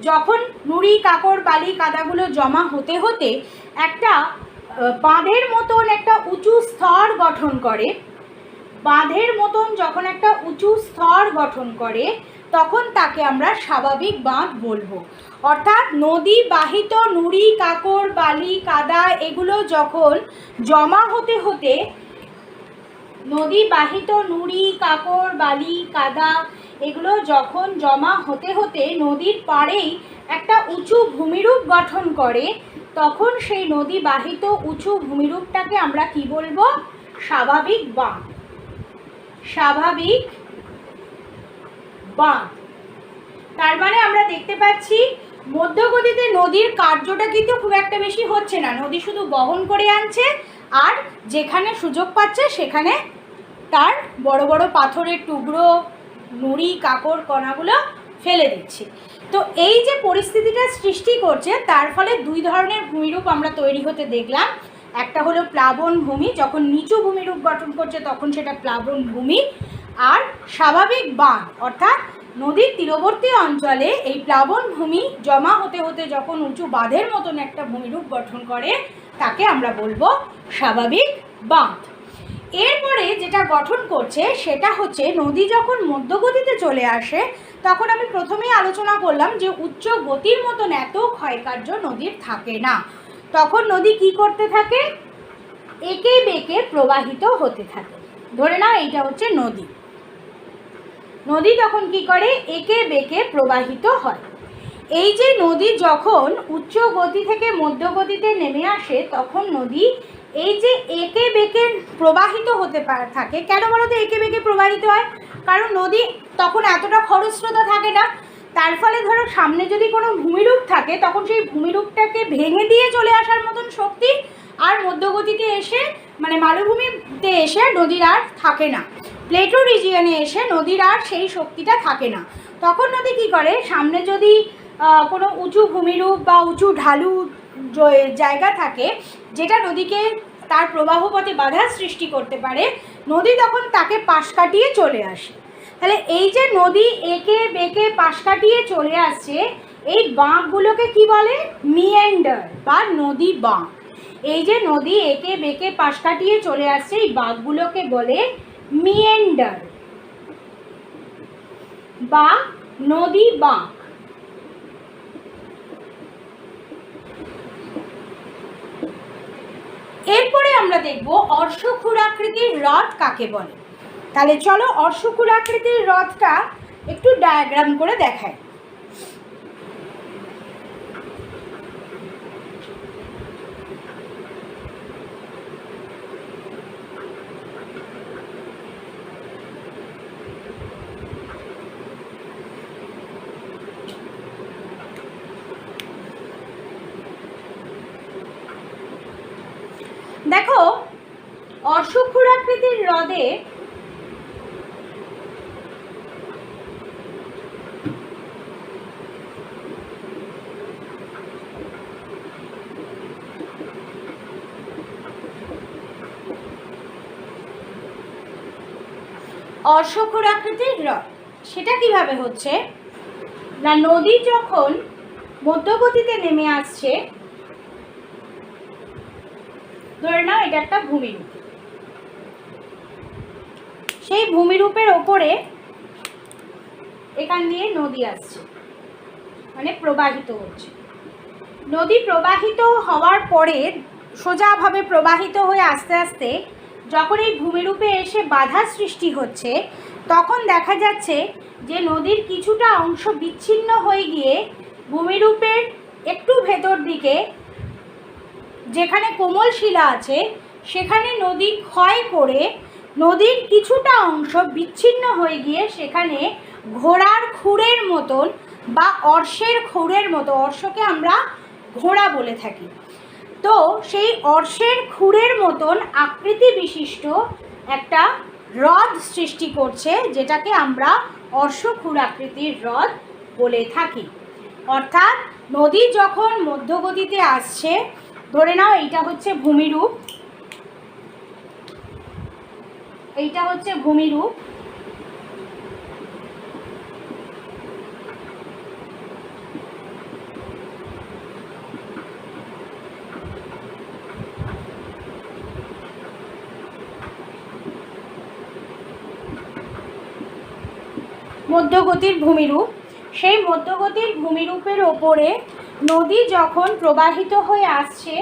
Speaker 1: যখন নুড়ি, কাকড়, বালি, কাদাগুলো জমা হতে হতে একটা বাঁধের মতন একটা উঁচু স্তর গঠন করে, বাঁধের মতন যখন একটা উঁচু স্তর গঠন করে তখন তাকে আমরা স্বাভাবিক বাঁধ বলবো। অর্থাৎ নদী বাহিত নুড়ি, কাকড়, বালি, কাদা এগুলো যখন জমা হতে হতে, নদী বাহিত নুড়ি, কাকড়, বালি, কাদা এগুলো যখন জমা হতে হতে নদীর পাড়েই একটা উঁচু ভূমিরূপ গঠন করে, তখন সেই নদী বাহিত উঁচু ভূমিরূপটাকে আমরা কি বলবো? স্বাভাবিক বাঁধ। স্বাভাবিক বাঁধ। তার মানে আমরা দেখতে পাচ্ছি মধ্যগতিতে নদীর কার্যটা কিন্তু খুব একটা বেশি হচ্ছে না, নদী শুধু বহন করে আনছে আর যেখানে সুযোগ পাচ্ছে সেখানে তার বড় বড় পাথরের টুকরো, নুড়ি, কাকড় কণাগুলো ফেলে দিচ্ছে। তো এই যে পরিস্থিতিটা সৃষ্টি করছে তার ফলে দুই ধরনের ভূমিরূপ আমরা তৈরি হতে দেখলাম। একটা হলো প্লাবন ভূমি, যখন নিচু ভূমিরূপ গঠন করছে তখন সেটা প্লাবন ভূমি। আর স্বাভাবিক বাঁধ অর্থাৎ নদীর তীরবর্তী অঞ্চলে এই প্লাবন ভূমি জমা হতে হতে যখন উঁচু বাঁধের মতন একটা ভূমিরূপ গঠন করে তাকে আমরা বলবো স্বাভাবিক বাঁধ। এরপরে যেটা গঠন করছে সেটা হচ্ছে নদী যখন মধ্যগতিতে চলে আসে তখন আমি প্রথমেই আলোচনা করলাম যে উচ্চ গতির মতন এত ক্ষয়কার্য নদীর থাকে না। তখন নদী কি করতে থাকে? এঁকে বেঁকে প্রবাহিত হতে থাকে। ধরে নাও এইটা হচ্ছে নদী, নদী তখন কি করে? এঁকে বেঁকে প্রবাহিত হয়। এই যে নদী যখন উচ্চ গতি থেকে মধ্য গতিতে নেমে আসে তখন নদী এই যে এঁকে বেঁকে প্রবাহিত হতে থাকে। কেন বলো তো এঁকে বেঁকে প্রবাহিত হয়? কারণ নদী তখন এতটা খরস্রোতা থাকে না, তার ফলে ধরো সামনে যদি কোনো ভূমিরূপ থাকে তখন সেই ভূমিরূপটাকে ভেঙে দিয়ে চলে আসার মতন শক্তি আর মধ্যগতিতে এসে মানে মালভূমিতে এসে নদীর আর থাকে না, প্লেটো রিজিয়নে এসে নদীর আর সেই শক্তিটা থাকে না। তখন নদী কী করে? সামনে যদি কোনো উঁচু ভূমিরূপ বা উঁচু ঢালু জায়গা থাকে যেটা নদীকে তার প্রবাহপথে বাধার সৃষ্টি করতে পারে, নদী তখন তাকে পাশ কাটিয়ে চলে আসে। তাহলে এই যে নদী এঁকে বেঁকে পাশ কাটিয়ে চলে আসছে, এই বাঁকগুলোকে কি বলে? মিয়েন্ডার বা নদী বাঁক। এই যে নদী এঁকে বেঁকে পাশ কাটিয়ে চলে আসছে এই বাঁকগুলোকে বলে মিয়েন্ডার বা নদী বাঁক। এরপরে আমরা দেখব অর্শক্ষুরাকৃতির হ্রদ কাকে বলে। তাহলে চলো অর্শক্ষুরাকৃতির হ্রদটা একটু ডায়াগ্রাম করে দেখাই। দেখো অর্শক্ষুরাকৃতির হ্রদে অর্শক্ষুরাকৃতির হ্রদ সেটা কিভাবে হচ্ছে না, নদী যখন মধ্যগতিতে নেমে আসছে, ধরে নাও এটা একটা ভূমিরূপ, সেই ভূমিরূপের ওপরে এখান দিয়ে নদী আসছে, মানে প্রবাহিত হচ্ছে। নদী প্রবাহিত হওয়ার পরে সোজাভাবে প্রবাহিত হয়ে আস্তে আস্তে যখন এই ভূমিরূপে এসে বাধা সৃষ্টি হচ্ছে, তখন দেখা যাচ্ছে যে নদীর কিছুটা অংশ বিচ্ছিন্ন হয়ে গিয়ে ভূমিরূপের একটু ভেতর দিকে যেখানে কোমল শিলা আছে সেখানে নদী ক্ষয় করে নদীর কিছুটা অংশ বিচ্ছিন্ন হয়ে গিয়ে সেখানে ঘোড়ার খুরের মতন বা অর্শের খুরের মতো, অর্শকে আমরা ঘোড়া বলে থাকি, তো সেই অর্শের খুরের মতন আকৃতি বিশিষ্ট একটা হ্রদ সৃষ্টি করছে, যেটাকে আমরা অর্শখুর আকৃতির হ্রদ বলে থাকি। অর্থাৎ নদী যখন মধ্যগতিতে আসছে, ধরে নাও এইটা হচ্ছে ভূমিরূপ, এইটা হচ্ছে ভূমিরূপ, মধ্যগতির ভূমিরূপ। সেই মধ্যগতির ভূমিরূপের ওপরে নদী যখন প্রবাহিত হয়ে আসছে,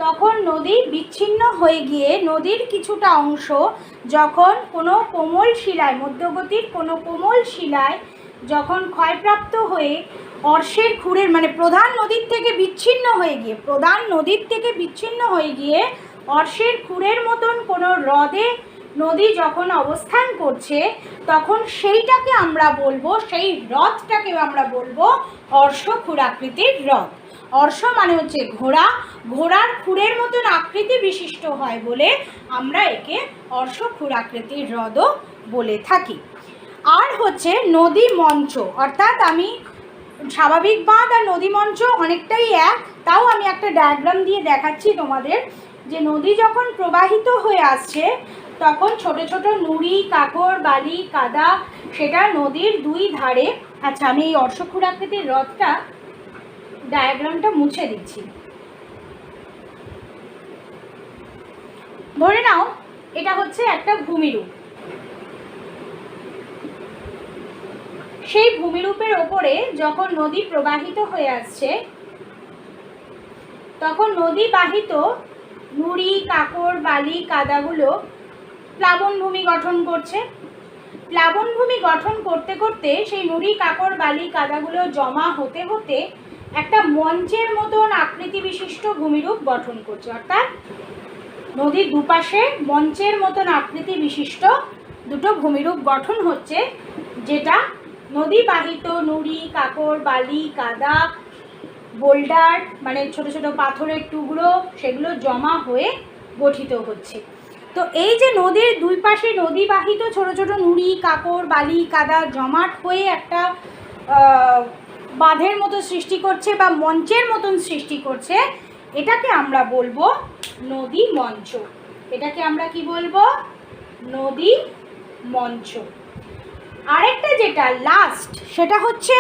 Speaker 1: তখন নদী বিচ্ছিন্ন হয়ে গিয়ে নদীর কিছুটা অংশ যখন কোনো কোমল শিলায়, মধ্যগতির কোনো কোমল শিলায় যখন ক্ষয়প্রাপ্ত হয়ে অর্শের খুরের, মানে প্রধান নদীর থেকে বিচ্ছিন্ন হয়ে গিয়ে, প্রধান নদীর থেকে বিচ্ছিন্ন হয়ে গিয়ে অর্শের খুরের মতন কোনো হ্রদে নদী যখন অবস্থান করছে, তখন সেইটাকে আমরা বলবো, সেই হ্রদটাকে আমরা বলবো অর্শখুর আকৃতির হ্রদ। অর্শ মানে হচ্ছে ঘোড়া, ঘোড়ার খুরের মতন আকৃতি বিশিষ্ট হয় বলে আমরা একে অর্শখুর আকৃতির হ্রদও বলে থাকি। আর হচ্ছে নদী মঞ্চ, অর্থাৎ আমি স্বাভাবিক বাঁধ আর নদী মঞ্চ অনেকটাই এক, তাও আমি একটা ডায়াগ্রাম দিয়ে দেখাচ্ছি তোমাদের, যে নদী যখন প্রবাহিত হয়ে আসছে তখন ছোট ছোট নুড়ি, কাকড়, বালি, কাদা সেটা নদীর দুই ধারে। আচ্ছা, আমি এই অর্শখুর আকৃতির হ্রদটা ডায়াগ্রামটা মুছে দিচ্ছি। ধরে নাও এটা হচ্ছে একটা ভূমিরূপ, সেই ভূমিরূপের ওপরে যখন নদী প্রবাহিত হয়ে আসছে, তখন নদী বাহিত নুড়ি, কাকড়, বালি, কাদাগুলো প্লাবনভূমি গঠন করছে। প্লাবনভূমি গঠন করতে করতে সেই নুড়ি, কাকড়, বালি, কাদাগুলো জমা হতে হতে একটা মঞ্চের মতন আকৃতি বিশিষ্ট ভূমিরূপ গঠন করছে। অর্থাৎ নদীর দুপাশে মঞ্চের মতন আকৃতি বিশিষ্ট দুটো ভূমিরূপ গঠন হচ্ছে, যেটা নদী বাহিত নুড়ি, কাকড়, বালি, কাদা, বোল্ডার মানে ছোট ছোট পাথরের টুকরো, সেগুলো জমা হয়ে গঠিত হচ্ছে। তো এই যে নদীর দুই পাশে নদী বাহিত ছোট ছোট নুড়ি, কাকড়, বালি, কাদা জমাট হয়ে একটা বাঁধের মতো সৃষ্টি করছে বা মঞ্চের মতন সৃষ্টি করছে, এটাকে আমরা বলবো নদী মঞ্চ। এটাকে আমরা কি বলবো? নদী মঞ্চ। আরেকটা যেটা লাস্ট, সেটা হচ্ছে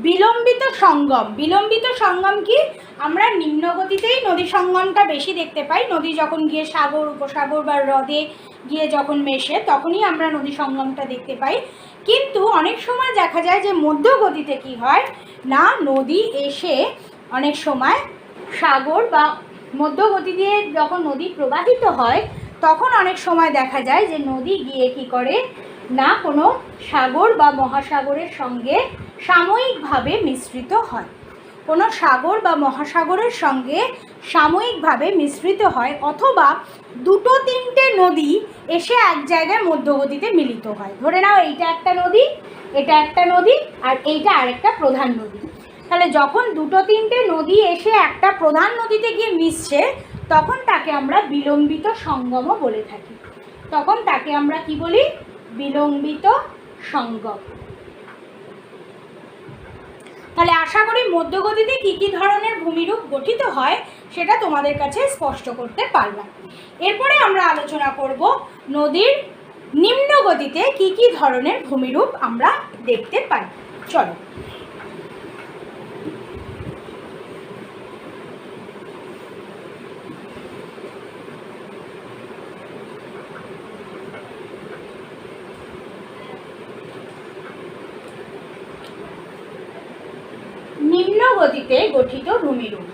Speaker 1: বিলম্বিত সঙ্গম। বিলম্বিত সঙ্গম কি? আমরা নিম্নগতিতেই নদী সঙ্গমটা বেশি দেখতে পাই। নদী যখন গিয়ে সাগর, উপসাগর বা হ্রদে গিয়ে যখন মেশে, তখনই আমরা নদী সঙ্গমটা দেখতে পাই। কিন্তু অনেক সময় দেখা যায় যে মধ্যগতিতে কি হয় না, নদী এসে অনেক সময় সাগর বা মধ্যগতি দিয়ে যখন নদী প্রবাহিত হয়, তখন অনেক সময় দেখা যায় যে নদী গিয়ে কি করে না, কোনো সাগর বা মহাসাগরের সঙ্গে সাময়িকভাবে মিশ্রিত হয়। কোনো সাগর বা মহাসাগরের সঙ্গে সাময়িকভাবে মিশ্রিত হয়, অথবা দুটো তিনটে নদী এসে এক জায়গায় মধ্যগতিতে মিলিত হয়। ধরে নাও এইটা একটা নদী, এটা একটা নদী, আর এইটা আরেকটা প্রধান নদী। তাহলে যখন দুটো তিনটে নদী এসে একটা প্রধান নদীতে গিয়ে মিশছে, তখন তাকে আমরা বিলম্বিত সঙ্গমও বলে থাকি। তখন তাকে আমরা কি বলি? বিলম্বিত সঙ্গম। তাহলে আশা করি মধ্যগতিতে কী কী ধরনের ভূমিরূপ গঠিত হয় সেটা তোমাদের কাছে স্পষ্ট করতে পারলাম। এরপরে আমরা আলোচনা করব নদীর নিম্ন গতিতে কী কী ধরনের ভূমিরূপ আমরা দেখতে পাই। চলো। গতিতে গঠিত ভূমিরূপ।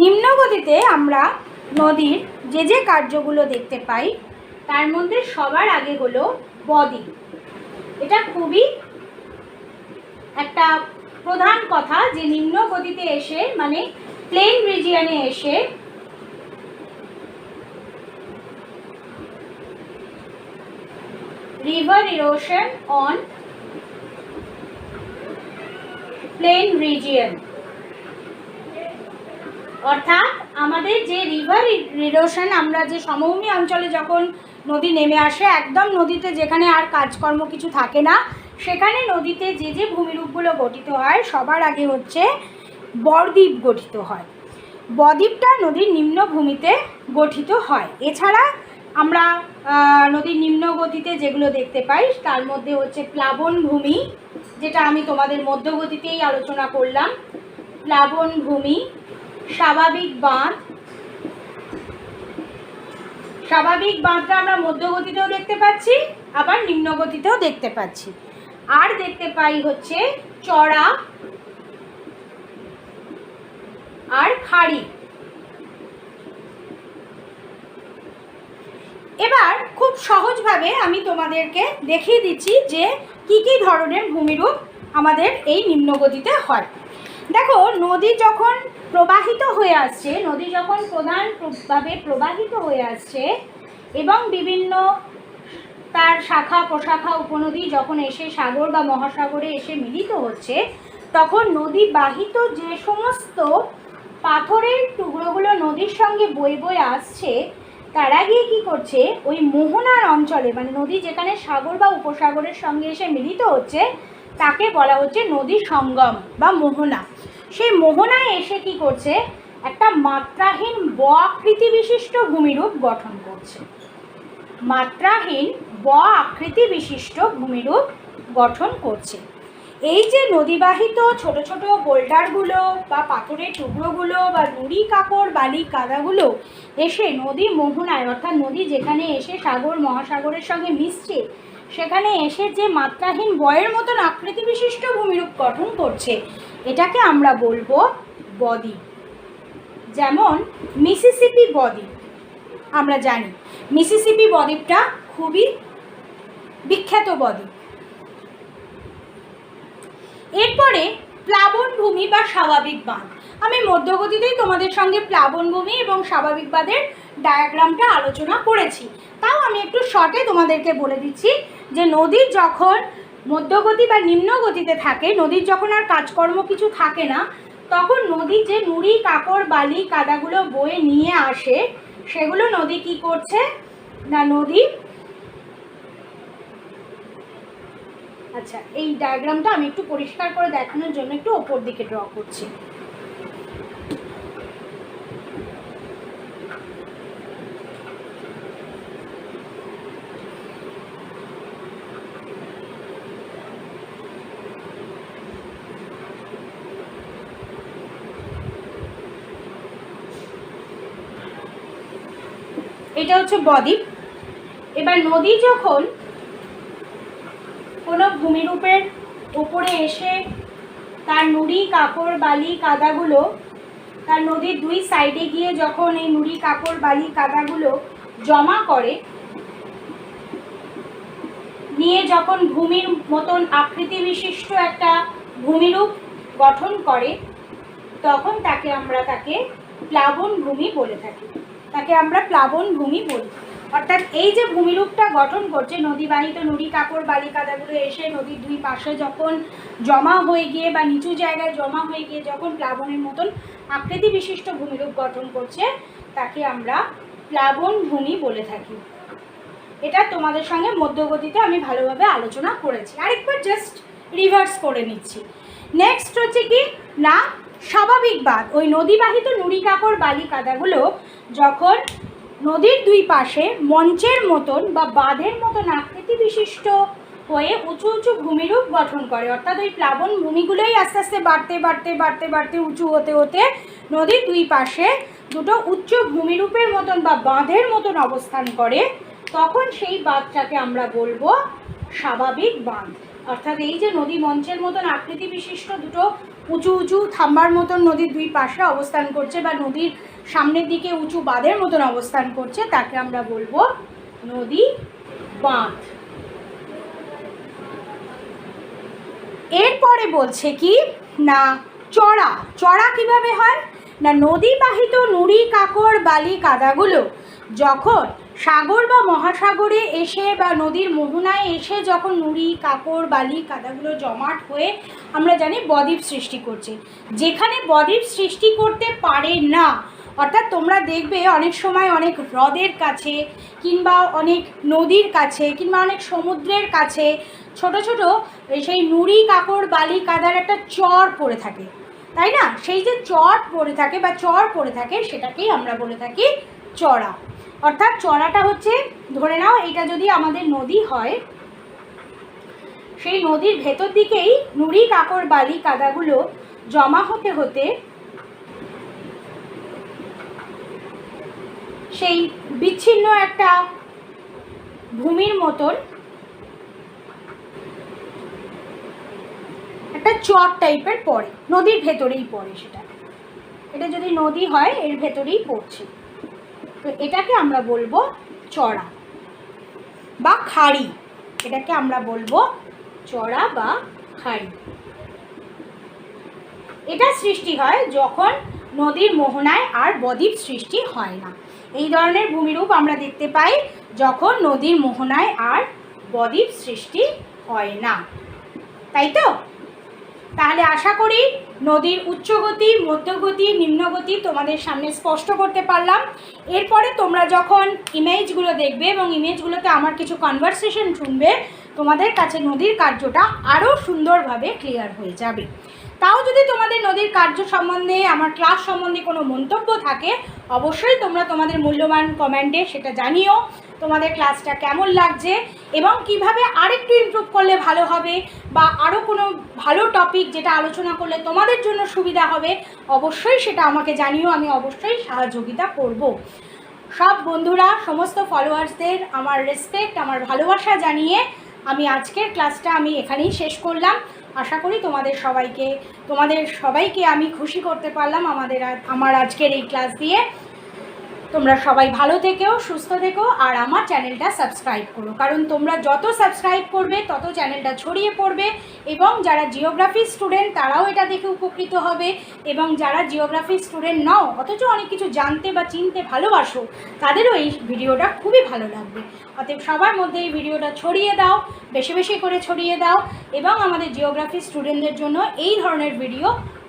Speaker 1: নিম্ন গতিতে আমরা নদীর যে কার্যগুলো দেখতে পাই তার মধ্যে সবার আগে হলো বদ্বীপ। এটা খুবই একটা প্রধান কথা যে নিম্ন গতিতে এসে মানে প্লেন রিজিয়নে এসে river erosion on plain region, অর্থাৎ আমাদের যে রিভার ইরোশন, আমরা যে সমভূমি অঞ্চলে যখন নদী নেমে আসে একদম নদীতে যেখানে আর কাজকর্ম কিছু থাকে না, সেখানে নদীতে যে ভূমিরূপগুলো গঠিত হয় সবার আগে হচ্ছে বদ্বীপ গঠিত হয়। বদ্বীপটা নদীর নিম্নভূমিতে গঠিত হয়। এছাড়া আমরা নদীর নিম্ন গতিতে যেগুলো দেখতে পাই তার মধ্যে হচ্ছে প্লাবনভূমি, যেটা আমি তোমাদের মধ্যগতিতেই আলোচনা করলাম, প্লাবনভূমি, স্বাভাবিক বাঁধ। স্বাভাবিক বাঁধটা আমরা মধ্যগতিতেও দেখতে পাচ্ছি, আবার নিম্ন গতিতেও দেখতে পাচ্ছি। আর দেখতে পাই হচ্ছে চড়া আর খাড়ি। এবার খুব সহজভাবে আমি তোমাদেরকে দেখিয়ে দিচ্ছি যে কি কি ধরনের ভূমিরূপ আমাদের এই নিম্নগতিতে হয়। দেখো, নদী যখন প্রবাহিত হয়ে আসছে, নদী যখন প্রধানভাবে প্রবাহিত হয়ে আসছে এবং বিভিন্ন তার শাখা প্রশাখা উপনদী যখন এসে সাগর বা মহাসাগরে এসে মিলিত হচ্ছে, তখন নদী বাহিত যে সমস্ত পাথরের টুকরোগুলো নদীর সঙ্গে বয়ে আসছে, তারা গিয়ে কী করছে, ওই মোহনার অঞ্চলে মানে নদী যেখানে সাগর বা উপসাগরের সঙ্গে এসে মিলিত হচ্ছে তাকে বলা হচ্ছে নদী সঙ্গম বা মোহনা। সেই মোহনায় এসে কি করছে, একটা মাত্রাহীন ব আকৃতি বিশিষ্ট ভূমিরূপ গঠন করছে। মাত্রাহীন ব আকৃতি বিশিষ্ট ভূমিরূপ গঠন করছে। এই যে নদীবাহিত ছোট ছোট বোল্ডারগুলো বা পাথরের টুকরোগুলো বা নুড়ি কাকড় বালি কাদাগুলো এসে নদী মোহনায়, অর্থাৎ নদী যেখানে এসে সাগর মহাসাগরের সঙ্গে মিশছে, সেখানে এসে যে মাত্রাহীন বয়ের মতন আকৃতি বিশিষ্ট ভূমিরূপ গঠন করছে, এটাকে আমরা বলবো বদ্বীপ। যেমন মিসিসিপি বদ্বীপ, আমরা জানি মিসিসিপি বদ্বীপটা খুবই বিখ্যাত বদ্বীপ। এরপরে প্লাবনভূমি বা স্বাভাবিক বাঁধ। আমি মধ্যগতিতেই তোমাদের সঙ্গে প্লাবনভূমি এবং স্বাভাবিক বাঁধের ডায়াগ্রামটা আলোচনা করেছি, তাও আমি একটু শর্টে তোমাদেরকে বলে দিচ্ছি যে নদীর যখন মধ্যগতি বা নিম্ন গতিতে থাকে, নদীর যখন আর কাজকর্ম কিছু থাকে না, তখন নদী যে নুড়ি কাকড় বালি কাদাগুলো বয়ে নিয়ে আসে, সেগুলো নদী কি করছে না, নদী, আচ্ছা এই ডায়াগ্রামটা আমি একটু পরিষ্কার করে দেখানোর জন্য একটু ওপর দিকে ড্র করছি। এটা হচ্ছে বদ্বীপ। এবার নদী যখন কোনো ভূমিরূপের উপরে এসে তার নুড়ি কাকড় বালি কাদাগুলো তার নদীর দুই সাইডে গিয়ে যখন এই নুড়ি কাকড় বালি কাদাগুলো জমা করে নিয়ে যখন ভূমির মতন আকৃতি বিশিষ্ট একটা ভূমিরূপ গঠন করে, তখন আমরা তাকে প্লাবনভূমি বলে থাকি। তাকে আমরা প্লাবনভূমি বলি। অর্থাৎ এই যে ভূমিরূপটা গঠন করছে, নদীবাহিত নুড়ি কাকড় বালি কাদাগুলো এসে নদীর দুই পাশে যখন জমা হয়ে গিয়ে বা নিচু জায়গায় জমা হয়ে গিয়ে যখন প্লাবনের মতন আকৃতি বিশিষ্ট ভূমিরূপ গঠন করছে, তাকে আমরা প্লাবনভূমি বলে থাকি। এটা তোমাদের সঙ্গে মধ্যগতিতে আমি ভালোভাবে আলোচনা করেছি, আরেকবার জাস্ট রিভার্স করে নিচ্ছি। নেক্সট হচ্ছে কি না, স্বাভাবিক বাঁধ। ওই নদীবাহিত নুড়ি কাকড় বালি কাদাগুলো যখন নদীর দুই পাশে মঞ্চের মতন বা বাঁধের মতন আকৃতি বিশিষ্ট হয়ে উঁচু উঁচু ভূমিরূপ গঠন করে, অর্থাৎ ওই প্লাবন ভূমিগুলোই আস্তে আস্তে বাড়তে বাড়তে বাড়তে বাড়তে উঁচু হতে হতে নদীর দুই পাশে দুটো উচ্চ ভূমিরূপের মতন বা বাঁধের মতন অবস্থান করে। তখন সেই বাঁধটাকে আমরা বলবো স্বাভাবিক বাঁধ। অর্থাৎ এই যে নদী মঞ্চের মতন আকৃতি বিশিষ্ট দুটো উঁচু উঁচু থাম্বার মতন নদীর দুই পাশে অবস্থান করছে বা নদীর সামনের দিকে উঁচু বাঁধের মতন অবস্থান করছে, তাকে আমরা বলবো নদী বাঁধ। এরপরে বলছে কি না চড়া। চড়া কিভাবে হয় না নদী বাহিত নুড়ি কাকড় বালি কাদাগুলো যখন সাগর বা মহাসাগরে এসে বা নদীর মোহনায় এসে যখন নুড়ি কাকড় বালি কাদাগুলো জমাট হয়ে আমরা জানি বদ্বীপ সৃষ্টি করছে। যেখানে বদ্বীপ সৃষ্টি করতে পারে না, অর্থাৎ তোমরা দেখবে অনেক সময় অনেক হ্রদের কাছে কিংবা অনেক নদীর কাছে কিংবা অনেক সমুদ্রের কাছে ছোট ছোট সেই নুড়ি কাকড় বালি কাদার একটা চর পড়ে থাকে, তাই না? সেই যে চর পড়ে থাকে বা চর পড়ে থাকে সেটাকেই আমরা বলে থাকি চড়া। অর্থাৎ চড়াটা হচ্ছে, ধরে নাও এটা যদি আমাদের নদী হয়, সেই নদীর ভেতর দিকেই নুড়ি কাকড় বালি কাদাগুলো জমা হতে হতে সেই বিচ্ছিন্ন একটা ভূমির মতন একটা চর টাইপের পড়ে, নদীর ভেতরেই পড়ে। এটা যদি নদী হয় এর ভেতরেই পড়ছে, তো এটাকে আমরা বলবো চড়া বা খাড়ি। এটাকে আমরা বলবো চড়া বা খাড়ি। এটা সৃষ্টি হয় যখন নদীর মোহনায় আর বদ্বীপ সৃষ্টি হয় না। এই ধরনের ভূমিরূপ আমরা দেখতে পাই যখন নদীর মোহনায় আর বদ্বীপ সৃষ্টি হয় না, তাই তো? তাহলে আশা করি নদীর উচ্চগতি মধ্যগতি নিম্নগতি তোমাদের সামনে স্পষ্ট করতে পারলাম। এরপরে তোমরা যখন ইমেজগুলো দেখবে এবং ইমেজগুলোতে আমার কিছু কনভারসেশন শুনবে, তোমাদের কাছে নদীর কার্যটা আরও সুন্দরভাবে ক্লিয়ার হয়ে যাবে। তাও যদি তোমাদের নদীর কার্য সম্বন্ধে আমার ক্লাস সম্বন্ধে কোনো মন্তব্য থাকে, অবশ্যই তোমরা তোমাদের মূল্যবান কমেন্টে সেটা জানিও তোমাদের ক্লাসটা কেমন লাগছে এবং কিভাবে আরেকটু ইমপ্রুভ করলে ভালো হবে বা আরও কোনো ভালো টপিক যেটা আলোচনা করলে তোমাদের জন্য সুবিধা হবে, অবশ্যই সেটা আমাকে জানিও, আমি অবশ্যই সহযোগিতা করব। সব বন্ধুরা, সমস্ত ফলোয়ার্সদের আমার রেসপেক্ট, আমার ভালোবাসা জানিয়ে আমি আজকের ক্লাসটা আমি এখানেই শেষ করলাম। আশা করি তোমাদের সবাইকে আমি খুশি করতে পারলাম আমার আজকের এই ক্লাস দিয়ে। তোমরা সবাই ভালো থেকো, সুস্থ থেকো আর আমার চ্যানেলটা সাবস্ক্রাইব করো, কারণ তোমরা যত সাবস্ক্রাইব করবে তত চ্যানেলটা ছড়িয়ে পড়বে এবং যারা জিওগ্রাফি স্টুডেন্ট তারাও এটা দেখে উপকৃত হবে এবং যারা জিওগ্রাফি স্টুডেন্ট নও অথচ অনেক কিছু জানতে বা চিনতে ভালোবাসো তাদেরও এই ভিডিওটা খুবই ভালো লাগবে। অতএব সবার মধ্যে এই ভিডিওটা ছড়িয়ে দাও, বেশি বেশি করে ছড়িয়ে দাও এবং আমাদের জিওগ্রাফি স্টুডেন্টদের জন্য এই ধরনের ভিডিও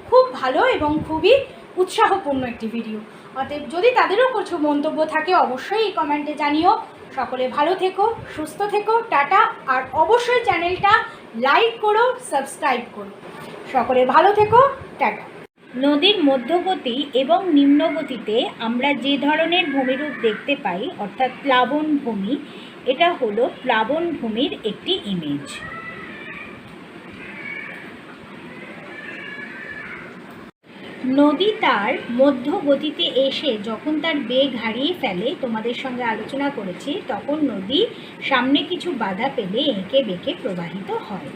Speaker 1: খুব ভালো এবং খুবই উৎসাহপূর্ণ একটি ভিডিও। অতএব যদি তাদেরও কিছু মন্তব্য থাকে অবশ্যই এই কমেন্টে জানিও। সকলে ভালো থেকো, সুস্থ থেকো, টাটা। আর অবশ্যই চ্যানেলটা লাইক করো, সাবস্ক্রাইব করো। সকলে ভালো থেকো, টাটা। নদীর মধ্যগতি এবং নিম্নগতিতে আমরা যে ধরনের ভূমিরূপ দেখতে পাই অর্থাৎ প্লাবন ভূমি, এটা হলো প্লাবন ভূমির একটি ইমেজ। নদী তার মধ্য গতিতে এসে যখন তার বেগ হারিয়ে ফেলে, তোমাদের সঙ্গে আলোচনা করেছি, তখন নদী সামনে কিছু বাধা পেলে এঁকে বেঁকে প্রবাহিত হয়।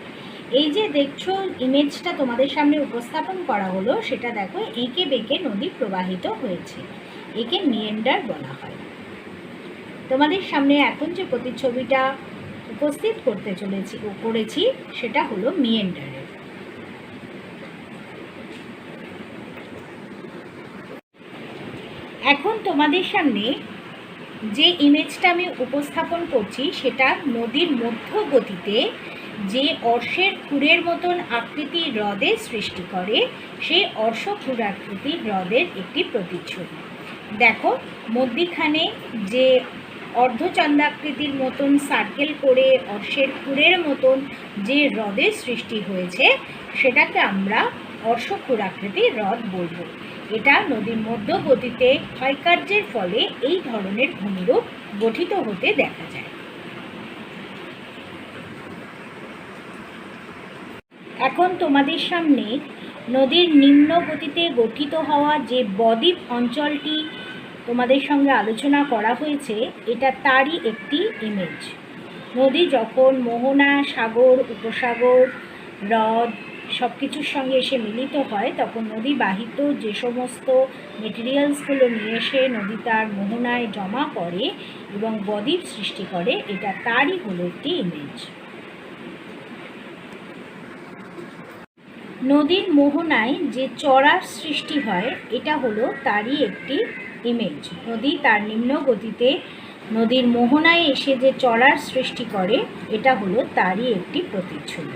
Speaker 1: এই যে দেখছো ইমেজটা তোমাদের সামনে উপস্থাপন করা হলো, সেটা দেখো এঁকে বেঁকে নদী প্রবাহিত হয়েছে, একে মিয়েন্ডার বলা হয়। তোমাদের সামনে এখন যে প্রতিচ্ছবিটা উপস্থিত করেছি সেটা হলো মিয়েন্ডারের। এখন তোমাদের সামনে যে ইমেজটা আমি উপস্থাপন করছি সেটা নদীর মধ্য গতিতে যে অর্শের খুরের মতন আকৃতির হ্রদের সৃষ্টি করে, সেই অর্শ খুর আকৃতির হ্রদের একটি প্রতিচ্ছবি। দেখো মধ্যিখানে যে অর্ধচন্দ্রাকৃতির মতন সার্কেল করে অর্শের খুরের মতন যে হ্রদের সৃষ্টি হয়েছে সেটাকে আমরা অর্শ খুর আকৃতির হ্রদ বলবো। এটা নদীর মধ্য গতিতে ক্ষয়কার্যের ফলে এই ধরনের ভূমিরূপ গঠিত হতে দেখা যায়। এখন তোমাদের সামনে নদীর নিম্ন গতিতে গঠিত হওয়া যে বদ্বীপ অঞ্চলটি তোমাদের সঙ্গে আলোচনা করা হয়েছে, এটা তারই একটি ইমেজ। নদী যখন মোহনা, সাগর, উপসাগর, হ্রদ সব কিছুর সঙ্গে এসে মিলিত হয়, তখন নদী বাহিত যে সমস্ত মেটেরিয়ালসগুলো নিয়ে এসে নদী তার মোহনায় জমা করে এবং বদ্বীপ সৃষ্টি করে, এটা তারই হলো একটি ইমেজ। নদীর মোহনায় যে চড়ার সৃষ্টি হয়, এটা হলো তারই একটি ইমেজ। নদী তার নিম্ন গতিতে নদীর মোহনায় এসে যে চড়ার সৃষ্টি করে, এটা হলো তারই একটি প্রতিচ্ছবি।